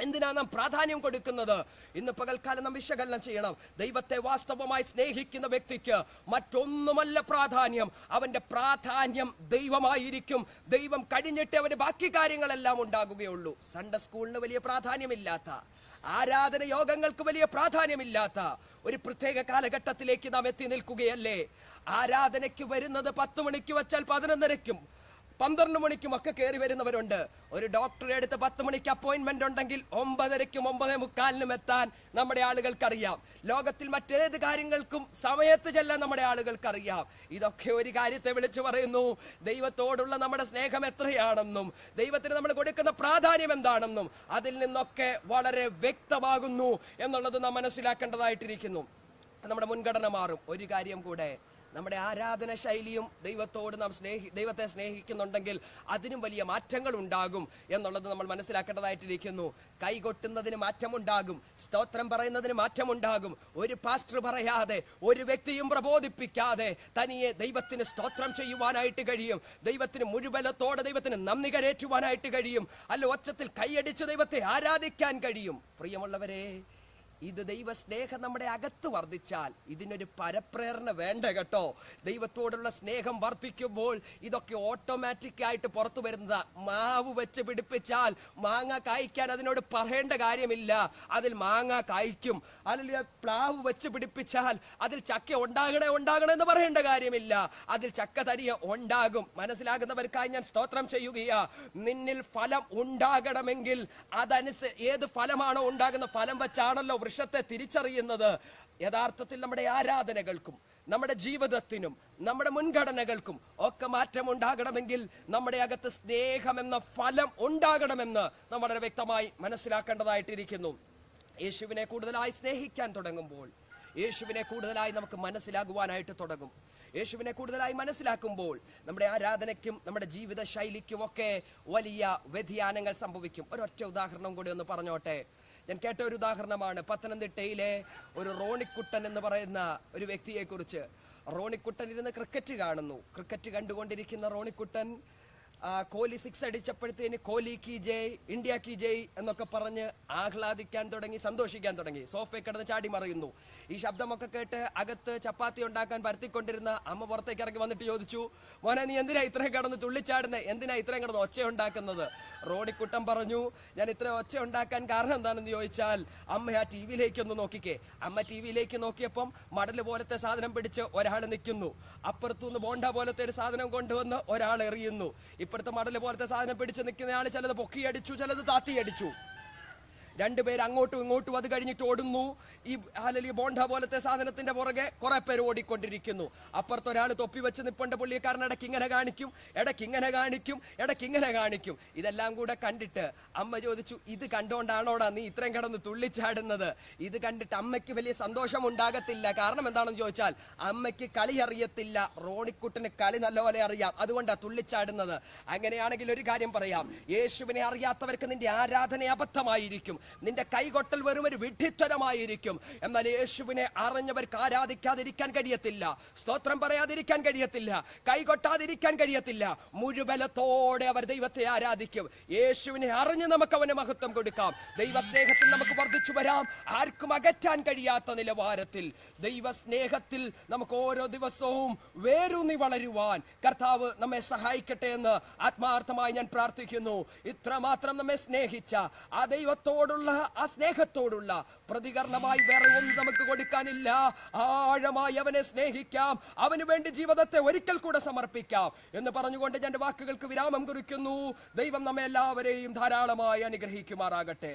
എന്തിനാ നാം പ്രാധാന്യം കൊടുക്കുന്നത്? ഇന്ന് പകൽക്കാലം നാം വിശകലനം ചെയ്യണം. ദൈവത്തെ വാസ്തവമായി സ്നേഹിക്കുന്ന വ്യക്തിക്ക് മറ്റൊന്നുമല്ല പ്രാധാന്യം. അവന്റെ പ്രാധാന്യം ദൈവമായിരിക്കും. ദൈവം കഴിഞ്ഞിട്ട് അവന് ബാക്കി കാര്യങ്ങളെല്ലാം ഉണ്ടാകുകയുള്ളൂ. സൺഡേ സ്കൂളിന് വലിയ പ്രാധാന്യമില്ലാത്ത, ആരാധന യോഗങ്ങൾക്ക് വലിയ പ്രാധാന്യമില്ലാത്ത ഒരു പ്രത്യേക കാലഘട്ടത്തിലേക്ക് നാം എത്തി നിൽക്കുകയല്ലേ? ആരാധനയ്ക്ക് വരുന്നത് 10 മണിക്ക് വച്ചാൽ 11:30-ക്കും 12 മണിക്കും ഒക്കെ കയറി വരുന്നവരുണ്ട്. ഒരു ഡോക്ടറെ അടുത്ത് 10 മണിക്ക് അപ്പോയിന്റ്മെന്റ് ഉണ്ടെങ്കിൽ 9:30-ക്കും 9:45-നും എത്താൻ നമ്മുടെ ആളുകൾക്കറിയാം. ലോകത്തിൽ മറ്റേത് കാര്യങ്ങൾക്കും സമയത്ത് ചെല്ലാൻ നമ്മുടെ ആളുകൾക്കറിയാം. ഇതൊക്കെ ഒരു കാര്യത്തെ വിളിച്ചു പറയുന്നു: ദൈവത്തോടുള്ള നമ്മുടെ സ്നേഹം എത്രയാണെന്നും ദൈവത്തിന് നമ്മൾ കൊടുക്കുന്ന പ്രാധാന്യം എന്താണെന്നും അതിൽ നിന്നൊക്കെ വളരെ വ്യക്തമാകുന്നു എന്നുള്ളത് നാം മനസ്സിലാക്കേണ്ടതായിട്ടിരിക്കുന്നു. നമ്മുടെ മുൻഗണന മാറും. ഒരു കാര്യം കൂടെ, നമ്മുടെ ആരാധന ശൈലിയും ദൈവത്തോട് നാം ദൈവത്തെ സ്നേഹിക്കുന്നുണ്ടെങ്കിൽ അതിനും വലിയ മാറ്റങ്ങൾ ഉണ്ടാകും എന്നുള്ളത് നമ്മൾ മനസ്സിലാക്കേണ്ടതായിട്ടിരിക്കുന്നു. കൈകൊട്ടുന്നതിന് മാറ്റമുണ്ടാകും, സ്തോത്രം പറയുന്നതിന് മാറ്റമുണ്ടാകും. ഒരു പാസ്റ്റർ പറയാതെ, ഒരു വ്യക്തിയും പ്രബോധിപ്പിക്കാതെ തനിയെ ദൈവത്തിന് സ്തോത്രം ചെയ്യുവാനായിട്ട് കഴിയും. ദൈവത്തിന് മുഴുവനത്തോടെ ദൈവത്തിന് നന്ദി കരേറ്റുവാനായിട്ട് കഴിയും. അല്ല, ഒച്ചത്തിൽ കൈയടിച്ച് ദൈവത്തെ ആരാധിക്കാൻ കഴിയും. പ്രിയമുള്ളവരെ, ഇത് ദൈവസ്നേഹം നമ്മുടെ അകത്ത് വർദ്ധിച്ചാൽ ഇതിനൊരു പരപ്രേരണ വേണ്ട കേട്ടോ. ദൈവത്തോടുള്ള സ്നേഹം വർദ്ധിക്കുമ്പോൾ ഇതൊക്കെ ഓട്ടോമാറ്റിക് ആയിട്ട് പുറത്തു വരുന്നതാ. മാവ് വെച്ച് പിടിപ്പിച്ചാൽ മാങ്ങ കായ്ക്കാൻ അതിനോട് പറയേണ്ട കാര്യമില്ല, അതിൽ മാങ്ങ കായ്ക്കും. അല്ലെങ്കിൽ പ്ലാവ് വെച്ച് പിടിപ്പിച്ചാൽ അതിൽ ചക്ക ഉണ്ടാകണേ എന്ന് പറയേണ്ട കാര്യമില്ല, അതിൽ ചക്ക തനിയെ ഉണ്ടാകും. മനസ്സിലാകുന്നവർക്കായി ഞാൻ സ്തോത്രം ചെയ്യുകയാ. നിന്നിൽ ഫലം ഉണ്ടാകണമെങ്കിൽ ഏത് ഫലമാണോ ഉണ്ടാകുന്ന ഫലം വെച്ചാണല്ലോ വൃക്ഷത്തെ തിരിച്ചറിയുന്നത്. യഥാർത്ഥത്തിൽ നമ്മുടെ ആരാധനകൾക്കും നമ്മുടെ ജീവിതത്തിനും നമ്മുടെ മുൻഗണനകൾക്കും ഒക്കെ മാറ്റം ഉണ്ടാകണമെങ്കിൽ നമ്മുടെ അകത്ത് സ്നേഹമെന്ന ഫലം ഉണ്ടാകണമെന്ന് നാം വളരെ വ്യക്തമായി മനസ്സിലാക്കേണ്ടതായിട്ടിരിക്കുന്നു. യേശുവിനെ കൂടുതലായി സ്നേഹിക്കാൻ തുടങ്ങുമ്പോൾ യേശുവിനെ കൂടുതലായി നമുക്ക് മനസ്സിലാകുവാനായിട്ട് തുടങ്ങും. യേശുവിനെ കൂടുതലായി മനസ്സിലാക്കുമ്പോൾ നമ്മുടെ ആരാധനയ്ക്കും നമ്മുടെ ജീവിത ശൈലിക്കും ഒക്കെ വലിയ വ്യതിയാനങ്ങൾ സംഭവിക്കും. ഒരൊറ്റ ഉദാഹരണം കൂടി ഒന്ന് പറഞ്ഞോട്ടെ. ഞാൻ കേട്ട ഒരു ഉദാഹരണമാണ് പത്തനംതിട്ടയിലെ ഒരു റോണിക്കുട്ടൻ എന്ന് പറയുന്ന ഒരു വ്യക്തിയെ കുറിച്ച്. റോണിക്കുട്ടൻ ഇരുന്ന് ക്രിക്കറ്റ് കാണുന്നു. ക്രിക്കറ്റ് കണ്ടുകൊണ്ടിരിക്കുന്ന റോണിക്കുട്ടൻ കോഹ്ലി 6 അടിച്ചപ്പോഴത്തേന് കോഹ്ലി കി ജയ്, ഇന്ത്യ കി ജയ് എന്നൊക്കെ പറഞ്ഞ് ആഹ്ലാദിക്കാൻ തുടങ്ങി, സന്തോഷിക്കാൻ തുടങ്ങി. സോഫയിൽ കിടന്ന് ചാടി മറിയുന്നു. ഈ ശബ്ദമൊക്കെ കേട്ട് അകത്ത് ചപ്പാത്തി ഉണ്ടാക്കാൻ പരത്തിക്കൊണ്ടിരുന്ന അമ്മ പുറത്തേക്ക് ഇറങ്ങി വന്നിട്ട് ചോദിച്ചു: മോനെ, നീ എന്തിനാ ഇത്രയും കിടന്ന് തുള്ളിച്ചാടുന്നത്? എന്തിനാ ഇത്രയും കിടന്ന് ഒച്ച ഉണ്ടാക്കുന്നത്? റോണിക്കുട്ടൻ പറഞ്ഞു: ഞാൻ ഇത്ര ഒച്ച ഉണ്ടാക്കാൻ കാരണം എന്താണെന്ന് ചോദിച്ചാൽ, അമ്മ ആ TV-യിലേക്ക് ഒന്ന് നോക്കിക്കേ. അമ്മ TV-യിലേക്ക് നോക്കിയപ്പം മടല് പോലത്തെ സാധനം പിടിച്ച് ഒരാൾ നിൽക്കുന്നു. അപ്പുറത്തുനിന്ന് ബോണ്ട പോലത്തെ ഒരു സാധനം കൊണ്ടുവന്ന് ഒരാൾ എറിയുന്നു. ഇപ്പുറത്തെ മടല് പോലത്തെ സാധനം പിടിച്ച് നിൽക്കുന്നയാൾ ചിലത് പൊക്കിയടിച്ചു, ചിലത് താത്തിയടിച്ചു. രണ്ടുപേർ അങ്ങോട്ടും ഇങ്ങോട്ടും അത് കഴിഞ്ഞിട്ട് ഓടുന്നു. ഈ ബോണ്ട പോലത്തെ സാധനത്തിന്റെ പുറകെ കുറെ പേര് ഓടിക്കൊണ്ടിരിക്കുന്നു. അപ്പുറത്തൊരാൾ തൊപ്പി വെച്ച് നിപ്പുണ്ട്. പുള്ളിക്കാരൻ ഇടയ്ക്ക് ഇങ്ങനെ കാണിക്കും, ഇടയ്ക്ക് ഇങ്ങനെ കാണിക്കും, ഇടയ്ക്ക് ഇങ്ങനെ കാണിക്കും. ഇതെല്ലാം കൂടെ കണ്ടിട്ട് അമ്മ ചോദിച്ചു: ഇത് കണ്ടോണ്ടാണോടാ നീ ഇത്രയും കിടന്ന് തുള്ളിച്ചാടുന്നത്? ഇത് കണ്ടിട്ട് അമ്മയ്ക്ക് വലിയ സന്തോഷം ഉണ്ടാകത്തില്ല. കാരണം എന്താണെന്ന് ചോദിച്ചാൽ, അമ്മയ്ക്ക് കളി അറിയത്തില്ല, റോണിക്കുട്ടന് കളി നല്ലപോലെ അറിയാം, അതുകൊണ്ടാണ് തുള്ളിച്ചാടുന്നത്. അങ്ങനെയാണെങ്കിൽ ഒരു കാര്യം പറയാം, യേശുവിനെ അറിയാത്തവർക്ക് നിന്റെ ആരാധന അബദ്ധമായിരിക്കും, നിന്റെ കൈകൊട്ടൽ വെറും ഒരു വിഡ്ഢിത്തരമായിരിക്കും. എന്നാൽ യേശുവിനെ അറിഞ്ഞവർക്ക് ആരാധിക്കാതിരിക്കാൻ കഴിയത്തില്ല, സ്തോത്രം പറയാതിരിക്കാൻ കഴിയത്തില്ല, കൈകൊട്ടാതിരിക്കാൻ കഴിയത്തില്ല. മുഴുവനത്തോടെ അവർ ദൈവത്തെ ആരാധിക്കും. യേശുവിനെ അറിഞ്ഞ് നമുക്ക് അവന് മഹത്വം കൊടുക്കാം. ദൈവസ്നേഹത്തിൽ നമുക്ക് വർദ്ധിച്ചു വരാം, ആർക്കും അകറ്റാൻ കഴിയാത്ത നിലവാരത്തിൽ. ദൈവസ്നേഹത്തിൽ നമുക്ക് ഓരോ ദിവസവും വേരൂന്നി വളരുവാൻ കർത്താവ് നമ്മെ സഹായിക്കട്ടെ എന്ന് ആത്മാർത്ഥമായി ഞാൻ പ്രാർത്ഥിക്കുന്നു. ഇത്രമാത്രം നമ്മെ സ്നേഹിച്ച ആ ദൈവത്തോടുള്ള ആ സ്നേഹത്തോടുള്ള പ്രതികരണമായി വേറെ ഒന്നും നമുക്ക് കൊടുക്കാനില്ല. ആഴമായി അവനെ സ്നേഹിക്കാം, അവന് വേണ്ടി ജീവിതത്തെ ഒരിക്കൽ കൂടെ സമർപ്പിക്കാം എന്ന് പറഞ്ഞുകൊണ്ട് ഞാൻ വാക്കുകൾക്ക് വിരാമം കുറിക്കുന്നു. ദൈവം നമ്മെ എല്ലാവരെയും ധാരാളമായി അനുഗ്രഹിക്കുമാറാകട്ടെ.